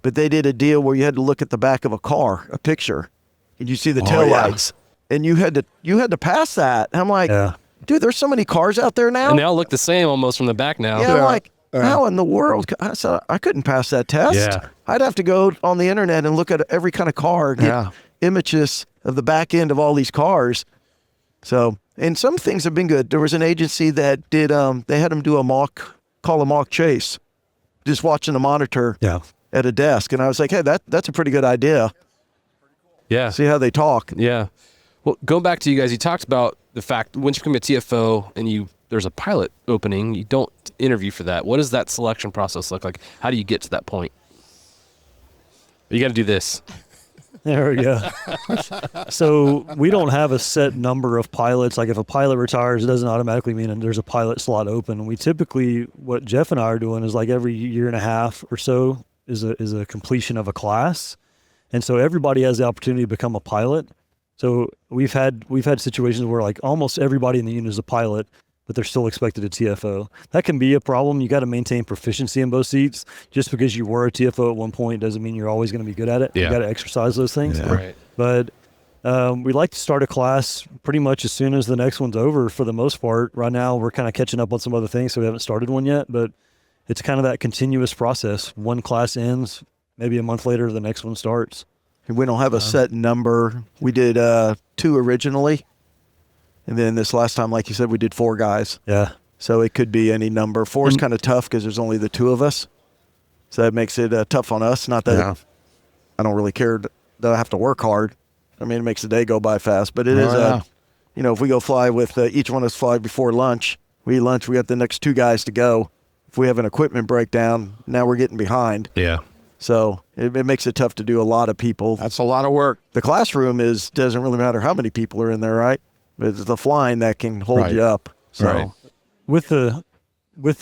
but they did a deal where you had to look at the back of a car, a picture, and you see the taillights, and you had to pass that. And I'm like, dude, there's so many cars out there now. And they all look the same almost from the back now. Yeah, I'm like, how in the world? I said, I couldn't pass that test. Yeah. I'd have to go on the internet and look at every kind of car and get images of the back end of all these cars. So, and some things have been good. There was an agency that did, they had them do a mock chase, just watching the monitor at a desk. And I was like, hey, that's a pretty good idea. Yeah. See how they talk. Yeah. Well, going back to you guys, you talked about the fact once you become a TFO and there's a pilot opening, you don't interview for that. What does that selection process look like? How do you get to that point? You got to do this. There we go. So we don't have a set number of pilots. Like if a pilot retires, it doesn't automatically mean there's a pilot slot open. We typically, what Jeff and I are doing is like every year and a half or so is a completion of a class. And so everybody has the opportunity to become a pilot. So we've had situations where like almost everybody in the unit is a pilot, but they're still expected a TFO. That can be a problem. You got to maintain proficiency in both seats. Just because you were a TFO at one point doesn't mean you're always going to be good at it. Yeah. You got to exercise those things. Yeah. Right. But we like to start a class pretty much as soon as the next one's over for the most part. Right now, we're kind of catching up on some other things, so we haven't started one yet. But it's kind of that continuous process. One class ends, maybe a month later, the next one starts. And we don't have a set number. We did 2 originally. And then this last time, like you said, we did 4 guys. Yeah. So it could be any number. 4 is kind of tough because there's only the 2 of us. So that makes it tough on us. Not that I don't really care that I have to work hard. I mean, it makes the day go by fast. But it is, if we go fly with each one of us fly before lunch, we eat lunch, we got the next 2 guys to go. If we have an equipment breakdown, now we're getting behind. Yeah. So it makes it tough to do a lot of people. That's a lot of work. The classroom doesn't really matter how many people are in there, right? It's the flying that can hold you up. So with the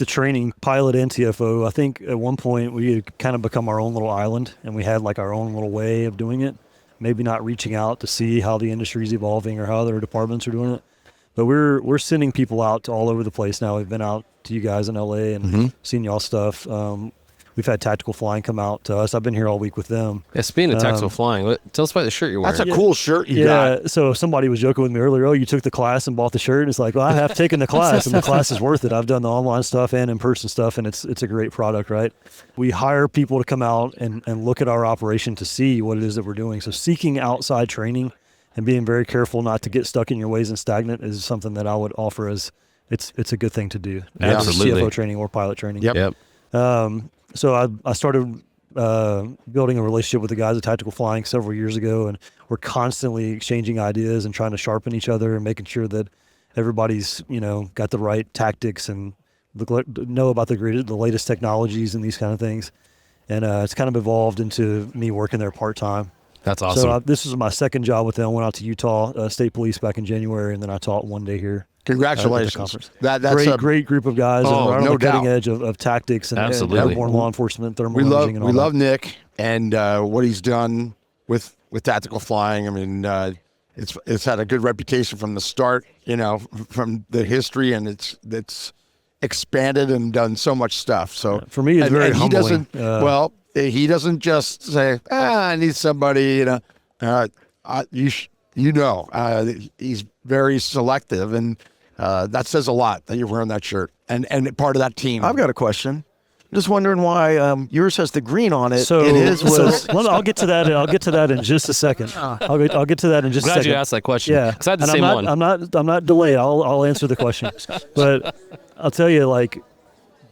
training, pilot and TFO, I think at one point we had kind of become our own little island, and we had like our own little way of doing it. Maybe not reaching out to see how the industry is evolving or how other departments are doing it, but we're sending people out to all over the place now. We've been out to you guys in LA and seen y'all stuff. We've had Tactical Flying come out to us. I've been here all week with them. Yeah, speaking of Tactical Flying, tell us about the shirt you're wearing. That's a cool shirt you got. Yeah, so somebody was joking with me earlier, you took the class and bought the shirt. And it's like, well, I have taken the class, and the class is worth it. I've done the online stuff and in-person stuff, and it's a great product, right? We hire people to come out and look at our operation to see what it is that we're doing. So seeking outside training and being very careful not to get stuck in your ways and stagnant is something that I would offer as it's a good thing to do. Absolutely. CFO training or pilot training. Yep. So I started building a relationship with the guys at Tactical Flying several years ago, and we're constantly exchanging ideas and trying to sharpen each other and making sure that everybody's got the right tactics and know about the latest technologies and these kind of things. And it's kind of evolved into me working there part-time. That's awesome. So this was my second job with them. Went out to Utah State Police back in January, and then I taught one day here. Congratulations. That's great group of guys. And we're on the cutting edge of tactics and Absolutely. airborne law enforcement, thermal we imaging, and all we that. love Nick and what he's done with Tactical Flying. I mean, it's had a good reputation from the start, from the history, and it's expanded and done so much stuff. So for me, it's very humbling. He doesn't just say, I need somebody, he's very selective, and that says a lot that you're wearing that shirt and part of that team. I've got a question. I'm just wondering why yours has the green on it. So, and his was. I'll get to that. I'll get to that in just a second. I'll get to that in just a Glad second. you asked that question. Yeah, because I had the and same one. I'm not delayed. I'll answer the question, but I'll tell you, like,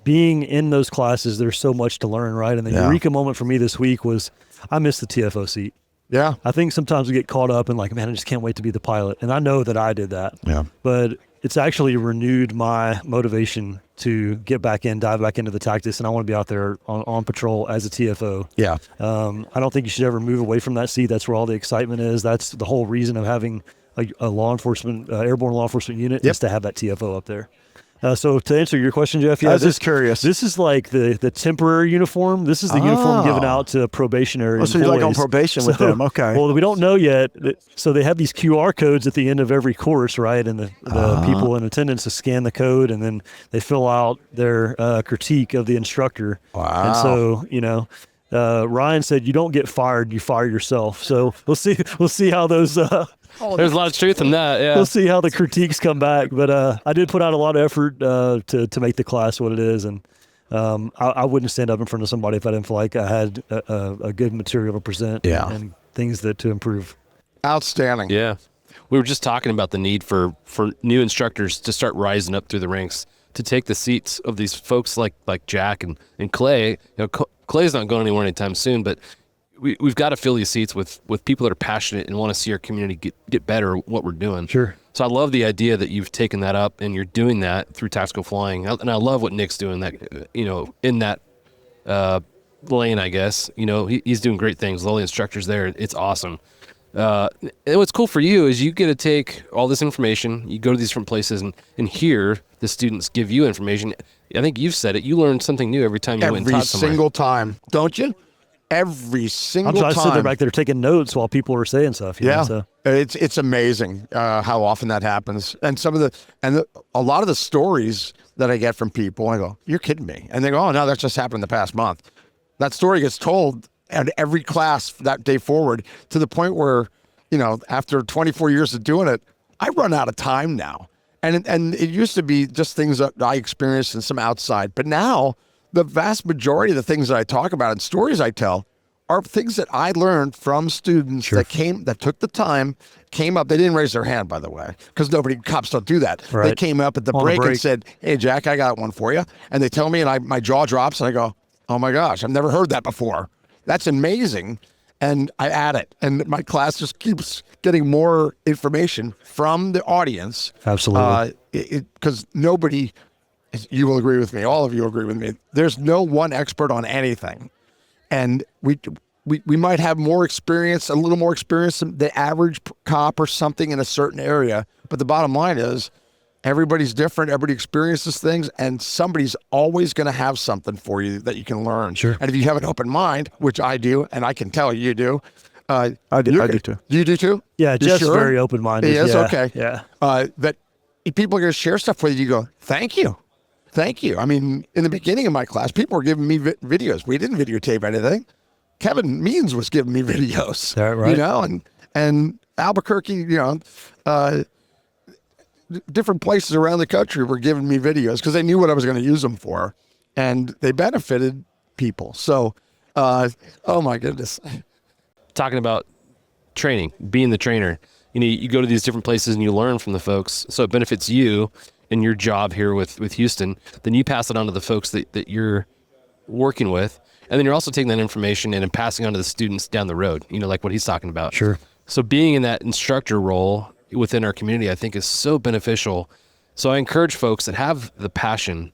being in those classes, there's so much to learn, right? And the eureka moment for me this week was I missed the TFO seat. Yeah. I think sometimes we get caught up in like, man, I just can't wait to be the pilot. And I know that I did that. Yeah. But it's actually renewed my motivation to get back in, dive back into the tactics. And I want to be out there on patrol as a TFO. Yeah. I don't think you should ever move away from that seat. That's where all the excitement is. That's the whole reason of having a law enforcement, airborne law enforcement unit is to have that TFO up there. So to answer your question, Jeff, I was just curious. This is like the temporary uniform. This is the uniform given out to probationary so you're like on employees. probation with them. Okay. Well, we don't know yet. So they have these QR codes at the end of every course, right? And the people in attendance to scan the code, and then they fill out their critique of the instructor. Wow. And so, Ryan said, you don't get fired, you fire yourself. So we'll see how those There's a lot of truth in that. Yeah. we'll see how the critiques come back. But I did put out a lot of effort to make the class what it is, and I wouldn't stand up in front of somebody if I didn't feel like I had a good material to present and things to improve. Outstanding. Yeah. We were just talking about the need for new instructors to start rising up through the ranks, to take the seats of these folks like Jack and Clay. Clay's not going anywhere anytime soon, but we've got to fill these seats with people that are passionate and want to see our community get better at what we're doing. Sure. So I love the idea that you've taken that up and you're doing that through tactical flying. And I love what Nick's doing, that, in that lane, I guess. He's doing great things with all the instructors there. It's awesome. And what's cool for you is you get to take all this information, you go to these different places and hear the students give you information. I think you've said it. You learn something new every time you went and taught somewhere. Every single time, don't you? Every single time. I'm trying to sit there back there taking notes while people are saying stuff. So. It's amazing how often that happens. And a lot of the stories that I get from people, I go, "You're kidding me," and they go, "Oh no, that just happened in the past month." That story gets told at every class that day forward, to the point where, after 24 years of doing it, I run out of time now. And it used to be just things that I experienced and some outside, but now the vast majority of the things that I talk about and stories I tell are things that I learned from students that took the time, came up. They didn't raise their hand, by the way, because cops don't do that. Right. They came up at the break and said, "Hey, Jack, I got one for you." And they tell me, and my jaw drops, and I go, "Oh my gosh, I've never heard that before. That's amazing." And I add it, and my class just keeps getting more information from the audience. Absolutely. Because nobody, you will agree with me, all of you agree with me, there's no one expert on anything. And we might have more experience, a little more experience than the average cop or something in a certain area. But the bottom line is, everybody's different. Everybody experiences things, and somebody's always going to have something for you that you can learn. Sure. And if you have an open mind, which I do, and I can tell you do. I do too. You do too? Yeah, You Jeff's sure? very open-minded. He is? Yeah, Okay. Yeah. That people are going to share stuff with you. You go, "Thank you. Thank you." I mean, in the beginning of my class, people were giving me videos. We didn't videotape anything. Kevin Means was giving me videos. Is that right? And Albuquerque, different places around the country were giving me videos because they knew what I was going to use them for, and they benefited people. So, oh my goodness. Talking about training, being the trainer, you go to these different places and you learn from the folks. So it benefits you in your job here with Houston. Then you pass it on to the folks that you're working with. And then you're also taking that information and passing on to the students down the road, like what he's talking about. Sure. So being in that instructor role within our community, I think is so beneficial. So I encourage folks that have the passion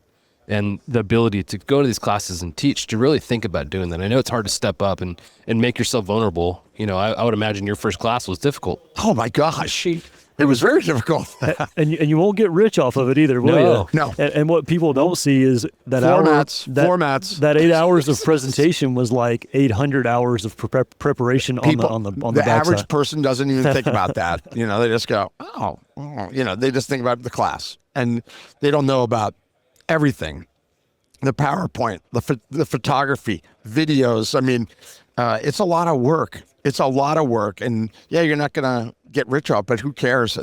and the ability to go to these classes and teach to really think about doing that. I know it's hard to step up and make yourself vulnerable. I would imagine your first class was difficult. Oh my gosh. It was very difficult. and you won't get rich off of it either, will you? No. And what people don't see is that formats. That 8 hours of presentation was like 800 hours of preparation on the The backside. average person doesn't even think about that. They just go, "Oh," they just think about the class, and they don't know about everything. The PowerPoint, the photography, videos. I mean, it's a lot of work. It's a lot of work, and you're not gonna get rich off, but who cares?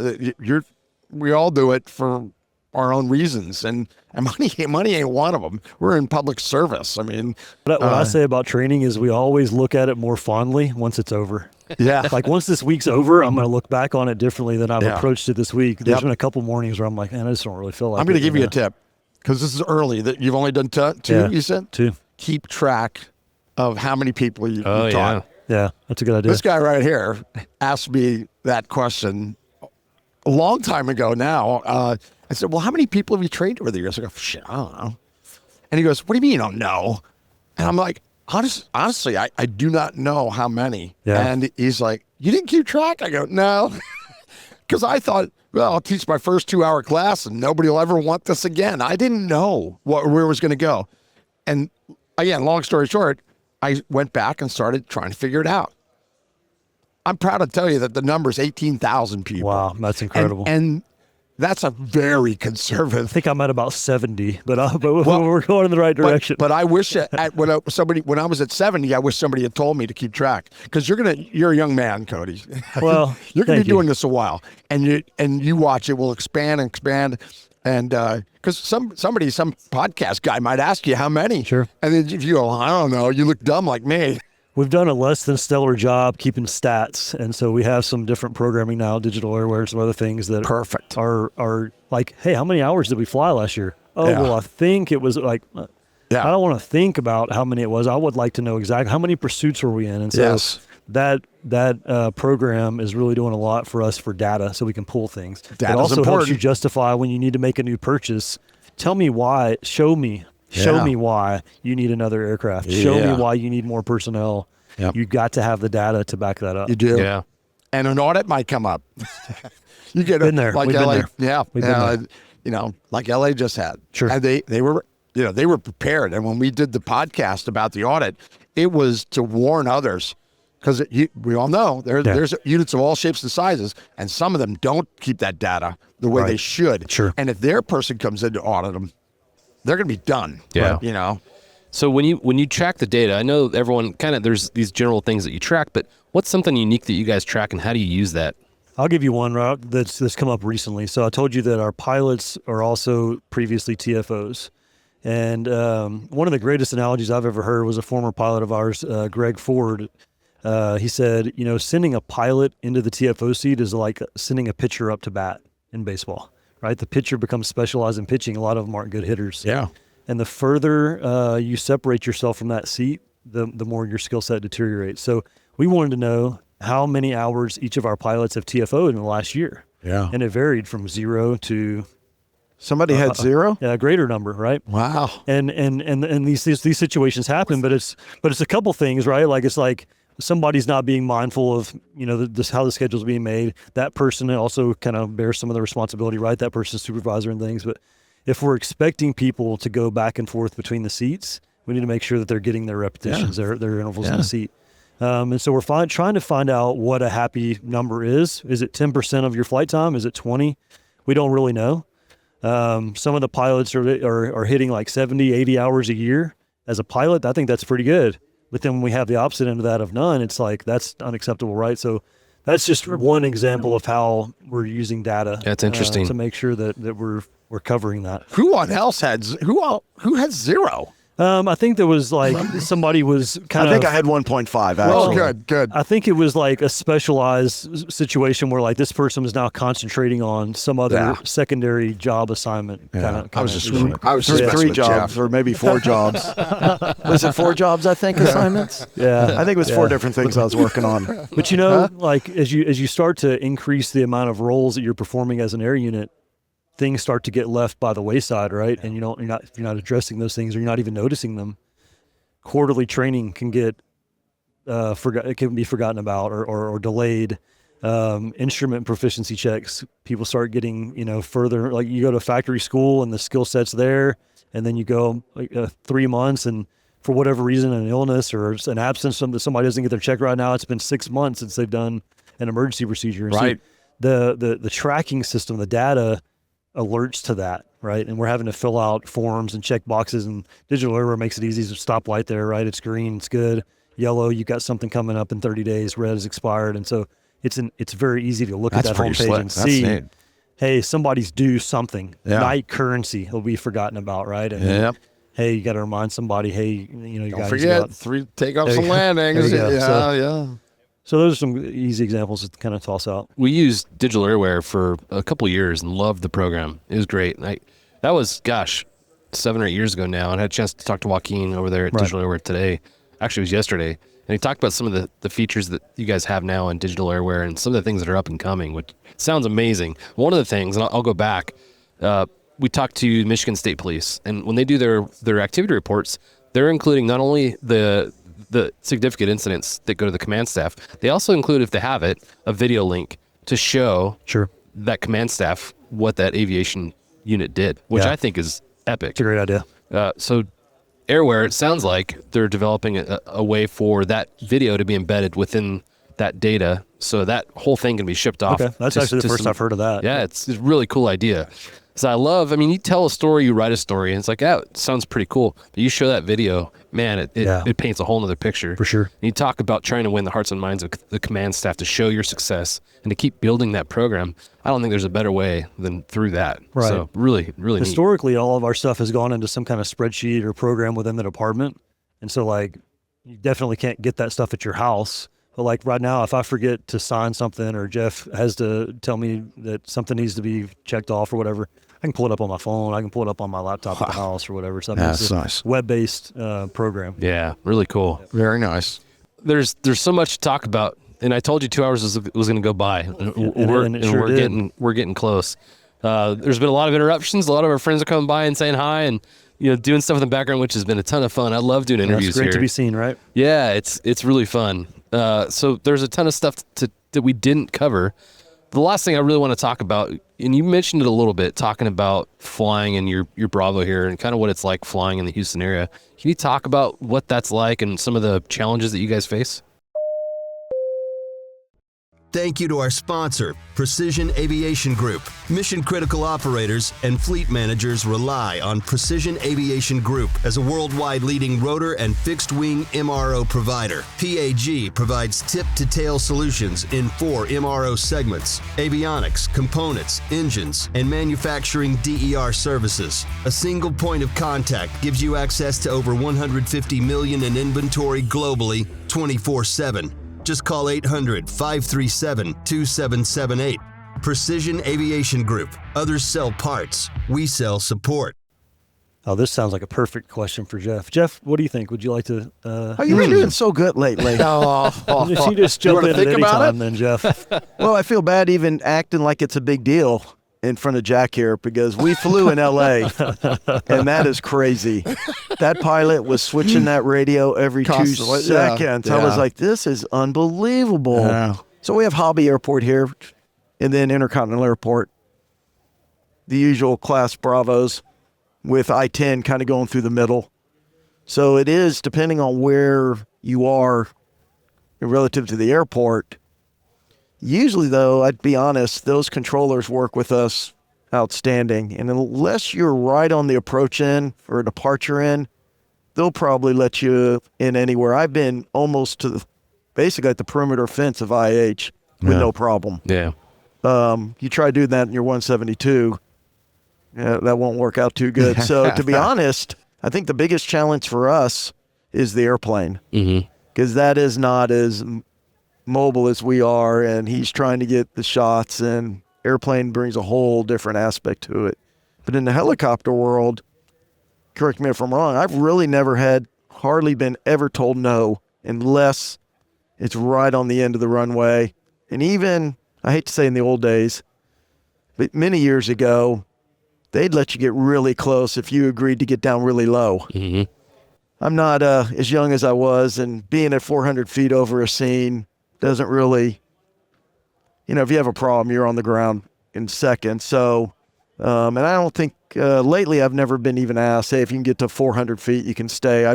We all do it for our own reasons, and money ain't one of them. We're in public service. I mean, what I say about training is we always look at it more fondly once it's over. Yeah. Like once this week's over, I'm going to look back on it differently than I've approached it this week. There's been a couple mornings where I'm like, man, I just don't really feel like I'm going to give you a it. tip, because this is early. That you've only done two. You said 2. Keep track of how many people you taught. Yeah, that's a good idea. This guy right here asked me that question a long time ago now. I said, "Well, how many people have you trained over the years?" I go, "Shit, I don't know." And he goes, "What do you mean you don't know?" And I'm like, honestly, I do not know how many. Yeah. And he's like, "You didn't keep track?" I go, "No." because I thought, well, I'll teach my first 2-hour class and nobody will ever want this again. I didn't know where it was going to go. And again, long story short, I went back and started trying to figure it out. I'm proud to tell you that the number is 18,000 people. Wow, that's incredible. And that's a very I conservative. think I'm at about 70, but we're going in the right direction. But I wish when I was at 70, I wish somebody had told me to keep track, because you're a young man, Cody. Well, you're going to thank be doing this a while, and you watch, it will expand and expand. And because some podcast guy might ask you how many. Sure. And then if you go, I don't know, you look dumb like me. We've done a less than stellar job keeping stats, and so we have some different programming now, digital airware, and some other things that Perfect. are like, hey, how many hours did we fly last year? Oh, Yeah. well, I think it was like, Yeah. I don't want to think about how many it was. I would like to know exactly how many pursuits were we in, and so Yes. that program is really doing a lot for us for data, so we can pull things. It Data's also helps important. you justify when you need to make a new purchase. Tell me why. Show me why you need another aircraft. Show Yeah. me why you need more personnel. Yep. You got to have the data to back that up. You do. Yeah. And an audit might come up. You get Been there. like We've been LA. there. Yeah. We've been there. Like LA just had. Sure. And they were prepared. And when we did the podcast about the audit, it was to warn others, because we all know there's units of all shapes and sizes, and some of them don't keep that data the way they should. Sure. And if their person comes in to audit them, they're going to be done. Yeah. You know. So when you track the data, I know everyone kind of, there's these general things that you track, but what's something unique that you guys track, and how do you use that? I'll give you one route that's come up recently. So I told you that our pilots are also previously TFOs. And one of the greatest analogies I've ever heard was a former pilot of ours, Greg Ford. He said, sending a pilot into the TFO seat is like sending a pitcher up to bat in baseball, right? The pitcher becomes specialized in pitching. A lot of them aren't good hitters. Yeah. And the further you separate yourself from that seat, the more your skill set deteriorates. So we wanted to know how many hours each of our pilots have TFO'd in the last year. Yeah. And it varied from 0 to Somebody had 0? a greater number, right? Wow. And these situations happen, but it's a couple things, right? Like it's like somebody's not being mindful of how the schedule's being made. That person also kind of bears some of the responsibility, right? That person's supervisor and things. But if we're expecting people to go back and forth between the seats, we need to make sure that they're getting their repetitions, their intervals in the seat. And so we're trying to find out what a happy number is. Is it 10% of your flight time? Is it 20? We don't really know. Some of the pilots are hitting like 70, 80 hours a year as a pilot. I think that's pretty good. But then when we have the opposite end of that of none, it's like, that's unacceptable, right? So that's just one example of how we're using data. That's interesting. To make sure that we're covering that. Who had 0? I think there was like somebody was kind I think I had 1.5 actually. Oh, good. I think it was like a specialized situation where like this person was now concentrating on some other secondary job assignment. I was just issue. messing 3 with jobs Jeff. or maybe 4 jobs. Was it 4 jobs, I think, assignments? Yeah. I think it was 4 different things I was working on. But like as you start to increase the amount of roles that you're performing as an air unit, things start to get left by the wayside, right? And you're not addressing those things, or you're not even noticing them. Quarterly training can get it can be forgotten about or delayed. Instrument proficiency checks, people start getting further. Like you go to factory school and the skill set's there, and then you go 3 months, and for whatever reason, an illness or an absence, somebody doesn't get their check right now. It's been 6 months since they've done an emergency procedure. And Right. So the tracking system, the data alerts to that, right? And we're having to fill out forms and check boxes, and digital airware makes it easy. There's a stoplight there, right? It's green, it's good. Yellow, you got something coming up in 30 days. Red is expired. And so it's very easy to look at that homepage and see, hey, somebody's due something. Yeah. Night currency will be forgotten about, right? And hey, you got to remind somebody, hey, you Don't guys forget, got 3 takeoffs There and you go. landings. There you go. Yeah. So those are some easy examples to kind of toss out. We used digital airware for a couple of years and loved the program. It was great. That was, 7 or 8 years ago now, and I had a chance to talk to Joaquin over there at Digital Airware today. Actually, it was yesterday. And he talked about some of the features that you guys have now in digital airware and some of the things that are up and coming, which sounds amazing. One of the things, and I'll go back, we talked to Michigan State Police, and when they do their activity reports, they're including not only the significant incidents that go to the command staff, they also include, if they have it, a video link to show that command staff what that aviation unit did, which Yeah. I think is epic. It's a great idea. So Airware, it sounds like they're developing a way for that video to be embedded within that data, so that whole thing can be shipped off. Okay, that's actually the first I've heard of that. Yeah, it's a really cool idea. So I mean, you tell a story, you write a story, and it's like, yeah, it sounds pretty cool. But you show that video, man, it paints a whole nother picture. For sure. And you talk about trying to win the hearts and minds of the command staff to show your success and to keep building that program. I don't think there's a better way than through that. Right. So really, really neat. Historically, all of our stuff has gone into some kind of spreadsheet or program within the department. And so, like, you definitely can't get that stuff at your house. But, like, right now, if I forget to sign something or Jeff has to tell me that something needs to be checked off or whatever, I can pull it up on my phone. I can pull it up on my laptop at the house or whatever. So That's nice. Web-based program. Yeah, really cool. Very nice. There's so much to talk about, and I told you 2 hours was going to go by. We're getting close. There's been a lot of interruptions. A lot of our friends are coming by and saying hi and doing stuff in the background, which has been a ton of fun. I love doing interviews It's great here. to be seen, right? Yeah, it's really fun. So there's a ton of stuff that we didn't cover. The last thing I really want to talk about, and you mentioned it a little bit, talking about flying in your Bravo here and kind of what it's like flying in the Houston area. Can you talk about what that's like and some of the challenges that you guys face? Thank you to our sponsor, Precision Aviation Group. Mission critical operators and fleet managers rely on Precision Aviation Group as a worldwide leading rotor and fixed wing MRO provider. PAG provides tip-to-tail solutions in 4 MRO segments: avionics, components, engines, and manufacturing DER services. A single point of contact gives you access to over 150 million in inventory globally, 24/7. Just call 800-537-2778. Precision Aviation Group. Others sell parts. We sell support. Oh, this sounds like a perfect question for Jeff. Jeff, what do you think? Would you like to? Oh, you've been doing so good lately. You just jump in at any time, then, Jeff. Well, I feel bad even acting like it's a big deal in front of Jack here because we flew in L.A. and that is crazy. That pilot was switching that radio every Constantly, 2 seconds. yeah. I was like, this is unbelievable. Yeah. So we have Hobby Airport here and then Intercontinental Airport, the usual class Bravos with I-10 kind of going through the middle. So it is, depending on where you are relative to the airport. Usually, though, I'd be honest, those controllers work with us outstanding. And unless you're right on the approach end or departure end, they'll probably let you in anywhere. I've been almost to basically at the perimeter fence of IH with no problem. Yeah. You try doing that in your 172, that won't work out too good. So to be honest, I think the biggest challenge for us is the airplane because that is not as mobile as we are, and he's trying to get the shots, and airplane brings a whole different aspect to it. But in the helicopter world, correct me if I'm wrong, I've really never hardly been ever told no unless it's right on the end of the runway. And even, I hate to say in the old days, but many years ago, they'd let you get really close if you agreed to get down really low. I'm not as young as I was, and being at 400 feet over a scene doesn't really, if you have a problem, you're on the ground in seconds. So, and I don't think, lately I've never been even asked, hey, if you can get to 400 feet, you can stay. I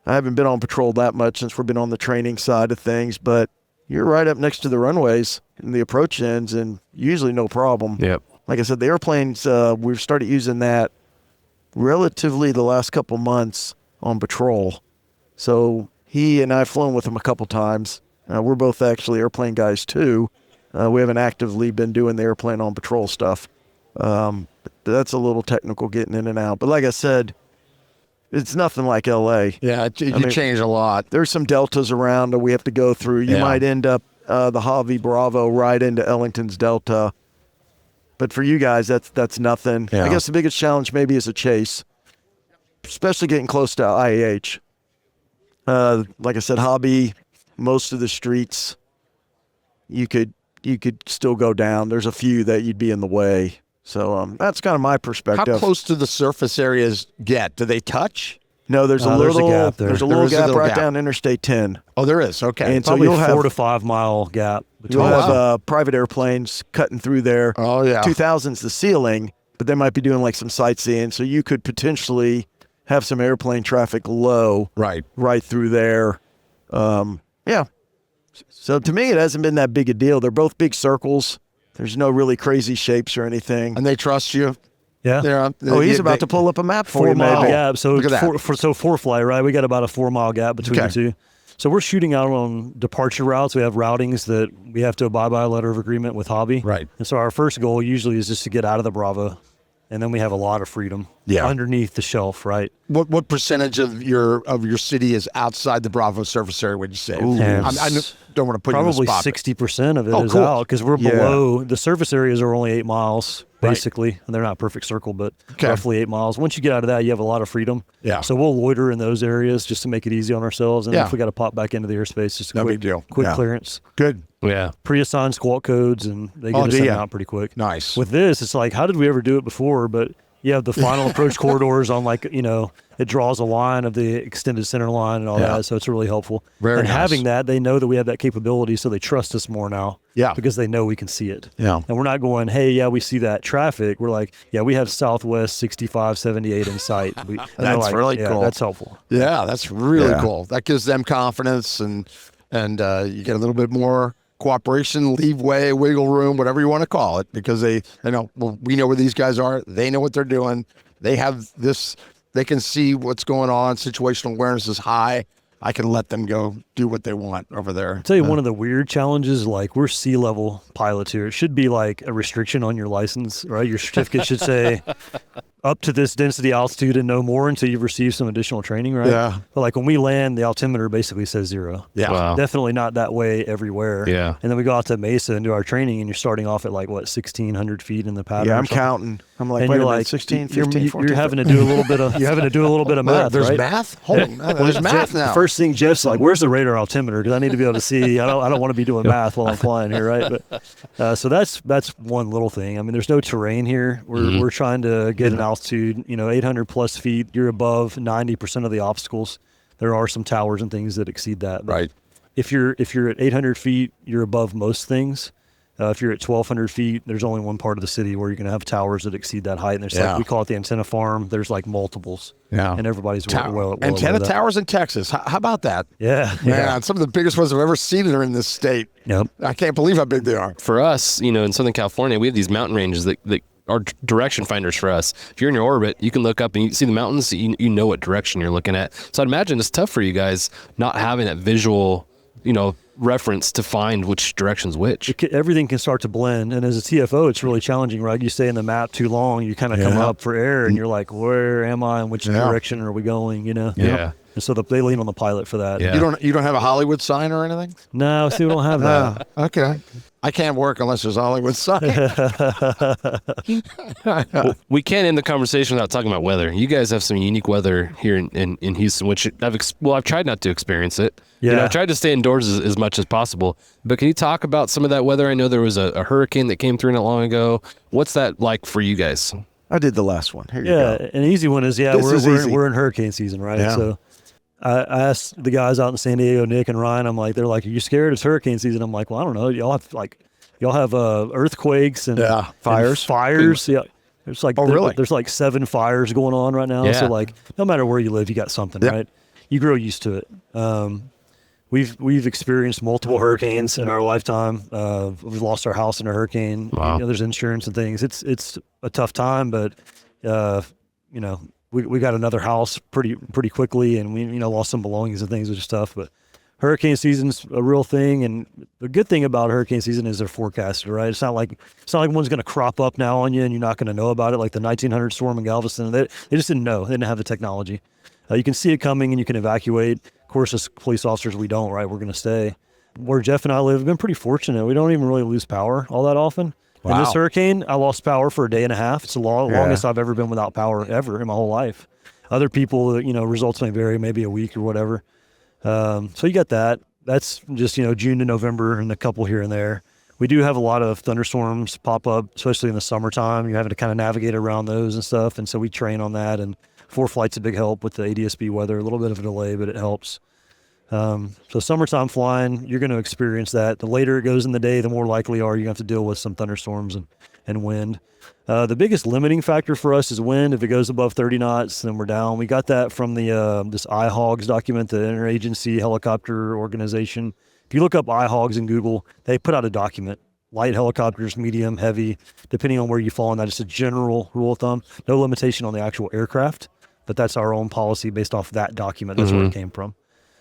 haven't been on patrol that much since we've been on the training side of things, but you're right up next to the runways and the approach ends and usually no problem. Yep. Like I said, the airplanes, we've started using that relatively the last couple months on patrol. So he and I've flown with him a couple times. We're both actually airplane guys too. We haven't actively been doing the airplane on patrol stuff. But that's a little technical getting in and out. But like I said, it's nothing like LA. Yeah, you change a lot. There's some deltas around that we have to go through. You might end up the Javi Bravo right into Ellington's Delta. But for you guys, that's nothing. Yeah. I guess the biggest challenge maybe is a chase, especially getting close to IH. Like I said, Hobby, most of the streets, you could still go down. There's a few that you'd be in the way. So that's kind of my perspective. How close do the surface areas get? Do they touch? No, there's a little gap there. There's a little gap right down Interstate 10. Oh, there is. Okay. And so Probably you'll a have 4 to 5 mile gap between You'll us. have private airplanes cutting through there. Oh, yeah. 2000's the ceiling, but they might be doing like some sightseeing. So you could potentially have some airplane traffic low Right. right through there. Yeah. So to me, it hasn't been that big a deal. They're both big circles. There's no really crazy shapes or anything. And they trust you. Yeah. He's about to pull up a map for 4 you, mile maybe. gap. So Look at that. four flight, right? We got about a 4 mile gap between Okay. the two. So we're shooting out on departure routes. We have routings that we have to abide by a letter of agreement with Hobby. Right. And so our first goal usually is just to get out of the Bravo, and then we have a lot of freedom underneath the shelf, right? What percentage of your city is outside the Bravo surface area, would you say? I don't want to put you in the Probably spot. 60% of it is cool. out because we're Yeah. below. The surface areas are only 8 miles, Right. basically, and they're not perfect circle, but Okay. roughly 8 miles. Once you get out of that, you have a lot of freedom. Yeah. So we'll loiter in those areas just to make it easy on ourselves. And Yeah. if we got to pop back into the airspace, just a No quick, big deal. quick Yeah. clearance. Good. Yeah. Pre-assigned squawk codes, and they get us in and out pretty quick. Nice. With this, it's like, how did we ever do it before? But you have the final approach corridors on, like, it draws a line of the extended center line and all Yeah. that. So it's really helpful. Very and nice. having that, they know that we have that capability, so they trust us more now. Yeah. Because they know we can see it. Yeah. And we're not going, hey, yeah, we see that traffic. We're like, yeah, we have Southwest 6578 in sight. And they're That's really cool. That's helpful. Yeah, that's really Yeah. cool. That gives them confidence, and you get a little bit more cooperation, leeway, wiggle room, whatever you want to call it, because they know, well, we know where these guys are. They know what they're doing. They have this. They can see what's going on. Situational awareness is high. I can let them go do what they want over there. I'll tell you, one of the weird challenges, like, we're sea level pilots here. It should be like a restriction on your license, right? Your certificate should say up to this density altitude and no more until you've received some additional training, right? Yeah. But like when we land, the altimeter basically says 0. Yeah. Wow. Definitely not that way everywhere. Yeah. And then we go out to Mesa and do our training, and you're starting off at like, what, 1,600 feet in the pattern? Yeah, or I'm something. counting. I'm like, And wait a you're minute, like, 16, 15, you're 14. having to do a little bit of, math, There's right? math. Hold on. There's math now. The first thing Jeff's like, "Where's the radar altimeter? Because I need to be able to see. I don't want to be doing math while I'm flying here, right?" But so that's one little thing. I mean, there's no terrain here. We're trying to get an altitude, 800 plus feet. You're above 90% of the obstacles. There are some towers and things that exceed that. But Right. If you're at 800 feet, you're above most things. If you're at 1,200 feet, there's only one part of the city where you're going to have towers that exceed that height. And there's Yeah. like, we call it the antenna farm. There's like multiples. Yeah. And everybody's well aware Antenna of that. towers in Texas. How about that? Yeah. Man, some of the biggest ones I've ever seen are in this state. Yep. I can't believe how big they are. For us, in Southern California, we have these mountain ranges that are direction finders for us. If you're in your orbit, you can look up and you see the mountains, you know what direction you're looking at. So I'd imagine it's tough for you guys not having that visual, reference to find which direction's which. Everything can start to blend, and as a TFO, it's really challenging, right? You stay in the map too long, you kind of come up for air, and you're like, "Where am I? And which direction are we going?" Yeah. And so they lean on the pilot for that. Yeah. You don't have a Hollywood sign or anything? No, see, we don't have that. Okay. I can't work unless there's a Hollywood sign. We can't end the conversation without talking about weather. You guys have some unique weather here in Houston, which I've tried not to experience it. Yeah. I've tried to stay indoors as much as possible. But can you talk about some of that weather? I know there was a hurricane that came through not long ago. What's that like for you guys? I did the last one. Here you Yeah, go. an easy one is, This is easy. we're in hurricane season, right? Yeah. So I asked the guys out in San Diego, Nick and Ryan, they're like, "Are you scared? It's hurricane season." I'm like, "Well, I don't know. Y'all have earthquakes and fires. Fires. Yeah. There's like really? there's like 7 fires going on right now. Yeah. So like no matter where you live, you got something, Yep. right? You grow used to it. We've experienced multiple hurricanes in our lifetime. We've lost our house in a hurricane. Wow. There's insurance and things. It's a tough time, but we got another house pretty quickly, and we lost some belongings and things, which is tough. But hurricane season's a real thing, and the good thing about hurricane season is they're forecasted, right? It's not like one's going to crop up now on you and you're not going to know about it. Like the 1900 storm in Galveston, they just didn't know. They didn't have the technology. You can see it coming and you can evacuate. Of course, as police officers, we don't, right? We're going to stay. Where Jeff and I live, we've been pretty fortunate. We don't even really lose power all that often. In Wow. this hurricane, I lost power for a day and a half. It's the longest I've ever been without power ever in my whole life. Other people, results may vary, maybe a week or whatever. So you got that. That's just, June to November and a couple here and there. We do have a lot of thunderstorms pop up, especially in the summertime. You're having to kind of navigate around those and stuff. And so we train on that. And 4 flight's a big help with the ADSB weather. A little bit of a delay, but it helps. So summertime flying, you're going to experience that. The later it goes in the day, the more likely are you have to deal with some thunderstorms and wind. The biggest limiting factor for us is wind. If it goes above 30 knots, then we're down. We got that from the this IHOGS document, the Interagency Helicopter Organization. If you look up IHOGS in Google, they put out a document. Light helicopters, medium, heavy, depending on where you fall in that. It's a general rule of thumb. No limitation on the actual aircraft, but that's our own policy based off that document. That's where it came from.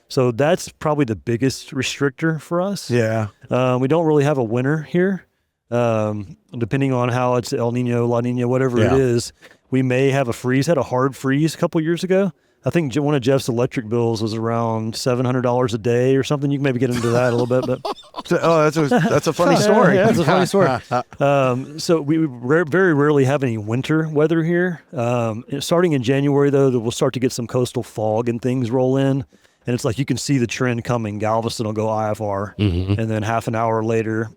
So that's probably the biggest restrictor for us. Yeah. We don't really have a winter here. Depending on how it's El Nino, La Nina, whatever it is, we may have a freeze. Had a hard freeze a couple years ago. I think one of Jeff's electric bills was around $700 a day or something. You can maybe get into that a little bit, but that's a funny story. Yeah, that's a funny story. So we very rarely have any winter weather here. Starting in January, though, we'll start to get some coastal fog and things roll in. And it's like you can see the trend coming. Galveston will go IFR, and then half an hour later,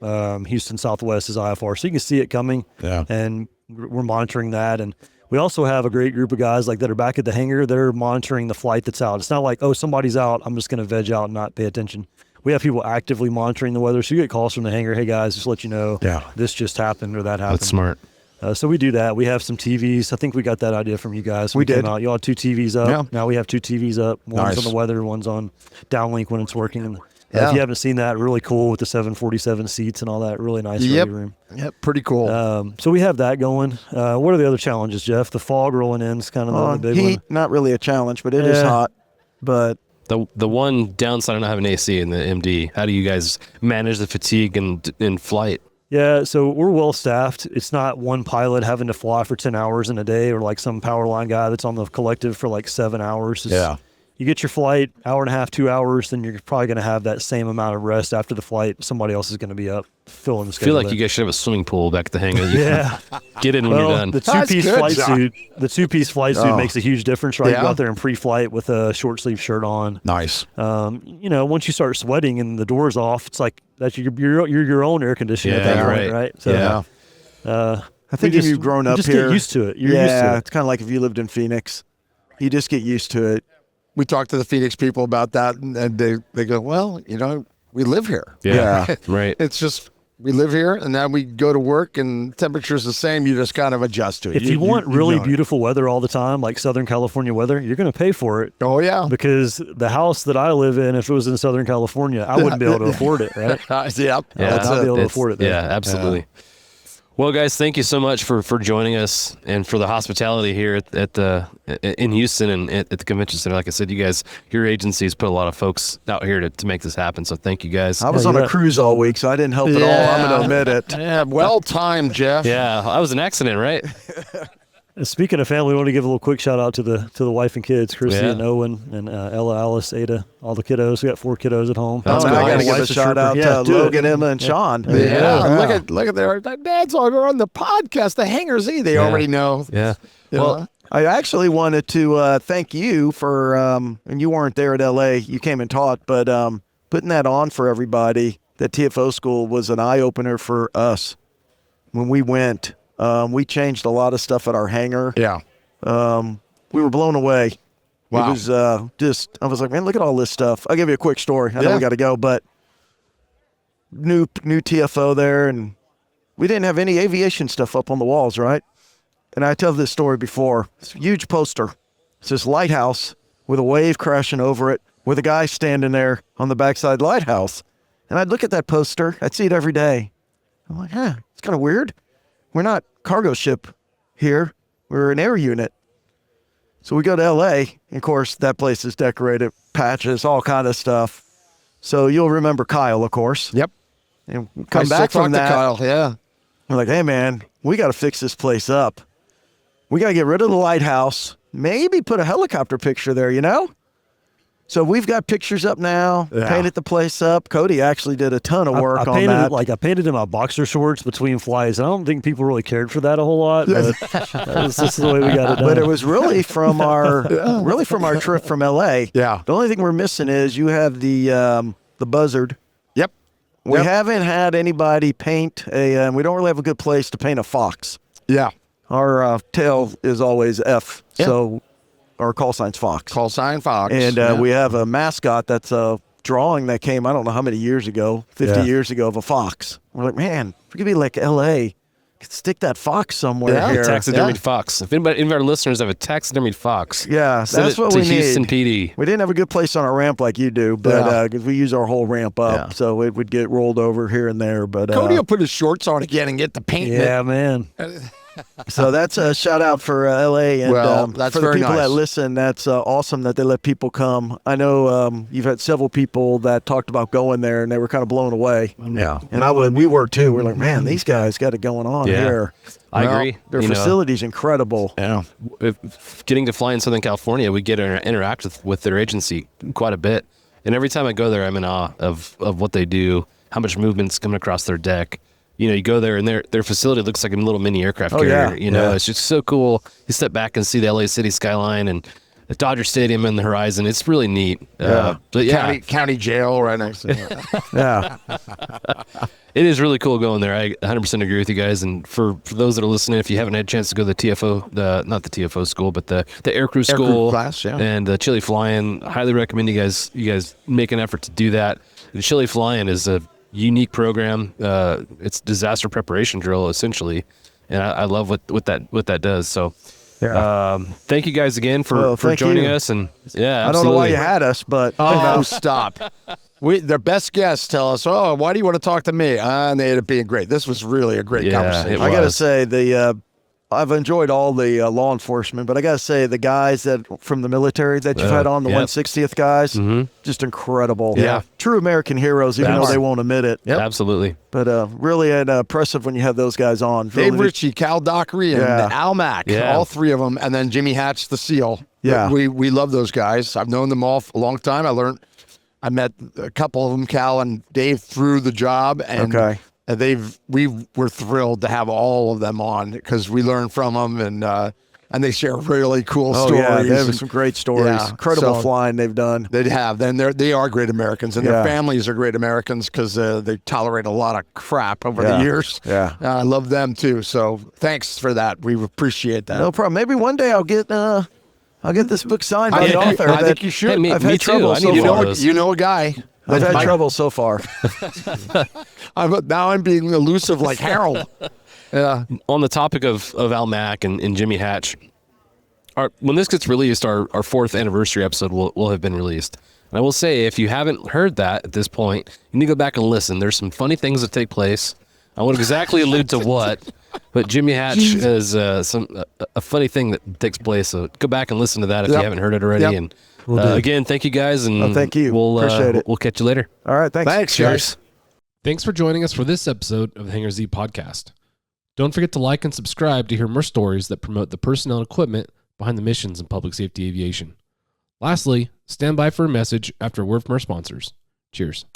Houston Southwest is IFR. So you can see it coming, and we're monitoring that. And we also have a great group of guys like that are back at the hangar. They're monitoring the flight that's out. It's not like, oh, somebody's out, I'm just going to veg out and not pay attention. We have people actively monitoring the weather. So you get calls from the hangar, hey, guys, just let you know this just happened or that happened. That's smart. So we do that. We have some TVs. I think we got that idea from you guys. We did. You all had 2 TVs up. Yeah. Now we have 2 TVs up. One's on the weather, one's on downlink when it's working. And if you haven't seen that, really cool with the 747 seats and all that. Really nice ready room. Yep, pretty cool. So we have that going. What are the other challenges, Jeff? The fog rolling in is kind of the big heat, one. not really a challenge, but it is hot. But The one downside of not having AC in the MD, how do you guys manage the fatigue in flight? Yeah, so we're well staffed. It's not one pilot having to fly for 10 hours in a day or like some power line guy that's on the collective for like 7 hours. You get your flight, hour and a half, 2 hours, then you're probably going to have that same amount of rest after the flight. Somebody else is going to be up filling the I schedule. feel like you guys should have a swimming pool back at the hangar. Get in when you're done. The two-piece flight suit makes a huge difference, right? Yeah. You go out there in pre-flight with a short sleeve shirt on. Nice. Once you start sweating and the door's off, it's like that's your own air conditioning at that point, right? So, I think if you've grown up just here, get used to it. You're used to it. It's kind of like if you lived in Phoenix, you just get used to it. We talked to the Phoenix people about that, and they go, well, we live here. Yeah. Right. It's just, we live here, and now we go to work, and temperature's the same. You just kind of adjust to it. If you want really beautiful weather all the time, like Southern California weather, you're going to pay for it. Oh, yeah. Because the house that I live in, if it was in Southern California, I wouldn't be able to afford it, right? Yep. Yeah, I'd not be able to afford it there. Yeah, absolutely. Well, guys, thank you so much for joining us and for the hospitality here in Houston and at the convention center. Like I said, your agency's put a lot of folks out here to make this happen. So thank you guys. I was on a cruise all week, so I didn't help at all. I'm going to admit it. Yeah, well timed, Jeff. Yeah, that was an accident, right? Speaking of family, we want to give a little quick shout out to the wife and kids, Chrissy and Owen and Ella, Alice, Ada, all the kiddos. We got 4 kiddos at home. I got to give a shout out to Logan, Emma, and Sean. Yeah. Look at their dads on the podcast, the Hangar Z. They already know. Yeah. Well, I actually wanted to thank you for, and you weren't there at LA. You came and taught, but putting that on for everybody. That TFO school was an eye opener for us when we went. We changed a lot of stuff at our hangar. Yeah. We were blown away. Wow. It was I was like, man, look at all this stuff. I'll give you a quick story. I know we got to go, but new TFO there, and we didn't have any aviation stuff up on the walls, right? And I tell this story before. It's a huge poster. It's this lighthouse with a wave crashing over it with a guy standing there on the backside lighthouse. And I'd look at that poster. I'd see it every day. I'm like, it's kind of weird. We're not cargo ship here. We're an air unit. So we go to LA, and of course, that place is decorated, patches, all kind of stuff. So you'll remember Kyle, of course. Yep. And come back from that. Kyle, yeah. We're like, hey, man, we got to fix this place up. We got to get rid of the lighthouse, maybe put a helicopter picture there, So we've got pictures up now, painted the place up. Cody actually did a ton of work on that. I painted in my boxer shorts between flights. I don't think people really cared for that a whole lot, but this is the way we got it done. But it was really from our trip from LA. Yeah. The only thing we're missing is you have the buzzard. Yep. We haven't had anybody paint we don't really have a good place to paint a fox. Yeah. Our tail is always F. Yeah. So our call sign's Fox. Call sign Fox. And we have a mascot that's a drawing that came, I don't know how many years ago, 50 years ago, of a fox. We're like, man, if we could be like L.A., could stick that fox somewhere here. Taxidermied fox. If any of our listeners have a taxidermied fox, that's what to we Houston need. PD. We didn't have a good place on our ramp like you do, but because we use our whole ramp up, so it would get rolled over here and there. But Cody will put his shorts on again and get the paint. Yeah, man. So that's a shout out for LA, and that's for the very people nice. that listen. That's awesome that they let people come. I know you've had several people that talked about going there, and they were kind of blown away. Yeah, and we were too. We're like, man, these guys got it going on here. I agree. Their facility's incredible. Yeah. Getting to fly in Southern California, we get to interact with their agency quite a bit. And every time I go there, I'm in awe of what they do, how much movement's coming across their deck. You go there and their facility looks like a little mini aircraft carrier. It's just so cool. You step back and see the LA City skyline and the Dodger Stadium in the horizon. It's really neat. County jail right next to it. It is really cool going there. I 100% agree with you guys. And for those that are listening, if you haven't had a chance to go to the TFO, not the TFO school, but the aircrew school class, and the Chili Flying, highly recommend you guys make an effort to do that. The Chili Flying is a unique program. It's disaster preparation drill essentially, and I love what that does. So, thank you guys again for joining us. And I don't know why you had us, but stop. Their best guests tell us, "Oh, why do you want to talk to me?" And they ended up being great. This was really a great conversation. I got to say I've enjoyed all the law enforcement, but I got to say the guys that from the military that you've had on, the 160th guys, just incredible. Yeah. True American heroes, even though they won't admit it. Yep. Absolutely. But really impressive when you have those guys on. Dave Ritchie, Cal Dockery, and Al Mack, all three of them, and then Jimmy Hatch, the SEAL. Yeah. We love those guys. I've known them all for a long time. I met a couple of them, Cal and Dave, through the job, and we were thrilled to have all of them on because we learned from them, and they share really cool stories. Yeah, they have some great stories. Yeah, incredible flying they've done. They have. Then they are great Americans, and their families are great Americans because they tolerate a lot of crap over the years. Yeah, I love them too. So thanks for that. We appreciate that. No problem. Maybe one day I'll get this book signed by the author. I think you should. I've had trouble so far. You know a guy. I've had trouble so far. Now I'm being elusive like Harold. Yeah. On the topic of Al Mack and Jimmy Hatch, when this gets released, our 4th anniversary episode will have been released. And I will say, if you haven't heard that at this point, you need to go back and listen. There's some funny things that take place. I won't exactly allude to what, but Jimmy Hatch is a funny thing that takes place. So go back and listen to that if you haven't heard it already. And again, thank you guys, and thank you. Appreciate it. We'll catch you later. All right, thanks. Cheers. Thanks for joining us for this episode of the Hangar Z podcast. Don't forget to like and subscribe to hear more stories that promote the personnel and equipment behind the missions in public safety aviation. Lastly, stand by for a message after a word from our sponsors. Cheers.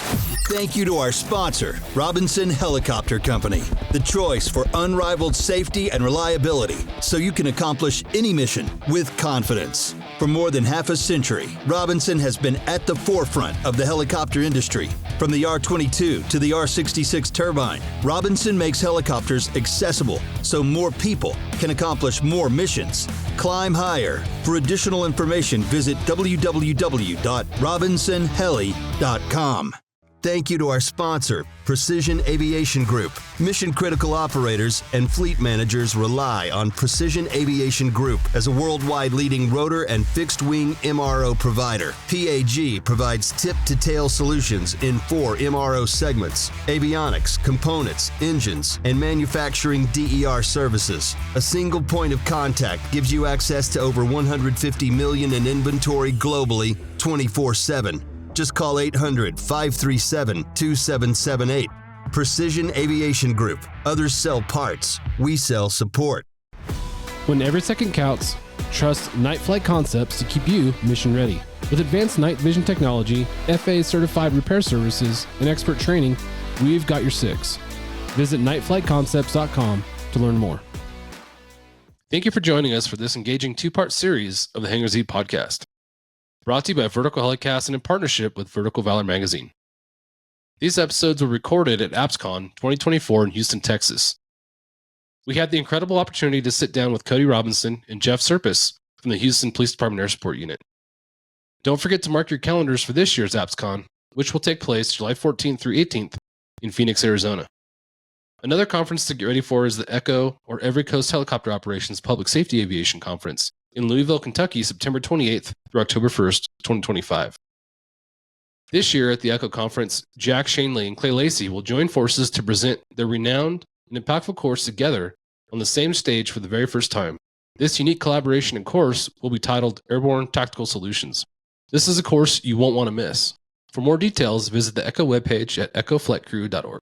Thank you to our sponsor, Robinson Helicopter Company, the choice for unrivaled safety and reliability so you can accomplish any mission with confidence. For more than half a century, Robinson has been at the forefront of the helicopter industry. From the R-22 to the R-66 turbine, Robinson makes helicopters accessible so more people can accomplish more missions. Climb higher. For additional information, visit www.robinsonheli.com. Thank you to our sponsor, Precision Aviation Group. Mission-critical operators and fleet managers rely on Precision Aviation Group as a worldwide leading rotor and fixed-wing MRO provider. PAG provides tip-to-tail solutions in 4 MRO segments: avionics, components, engines, and manufacturing DER services. A single point of contact gives you access to over $150 million in inventory globally, 24/7. Just call 800-537-2778. Precision Aviation Group. Others sell parts. We sell support. When every second counts, trust Night Flight Concepts to keep you mission ready. With advanced night vision technology, FAA-certified repair services, and expert training, we've got your 6. Visit nightflightconcepts.com to learn more. Thank you for joining us for this engaging 2-part series of the Hangar Z podcast. Brought to you by Vertical Helicast and in partnership with Vertical Valor Magazine. These episodes were recorded at APSCON 2024 in Houston, Texas. We had the incredible opportunity to sit down with Cody Robinson and Jeff Serpas from the Houston Police Department Air Support Unit. Don't forget to mark your calendars for this year's APSCON, which will take place July 14th through 18th in Phoenix, Arizona. Another conference to get ready for is the ECHO, or Every Coast Helicopter Operations Public Safety Aviation Conference, in Louisville, Kentucky, September 28th through October 1st, 2025. This year at the ECHO conference, Jack Schonely and Clay Lacey will join forces to present their renowned and impactful course together on the same stage for the very first time. This unique collaboration and course will be titled Airborne Tactical Solutions. This is a course you won't want to miss. For more details, visit the ECHO webpage at echoflightcrew.org.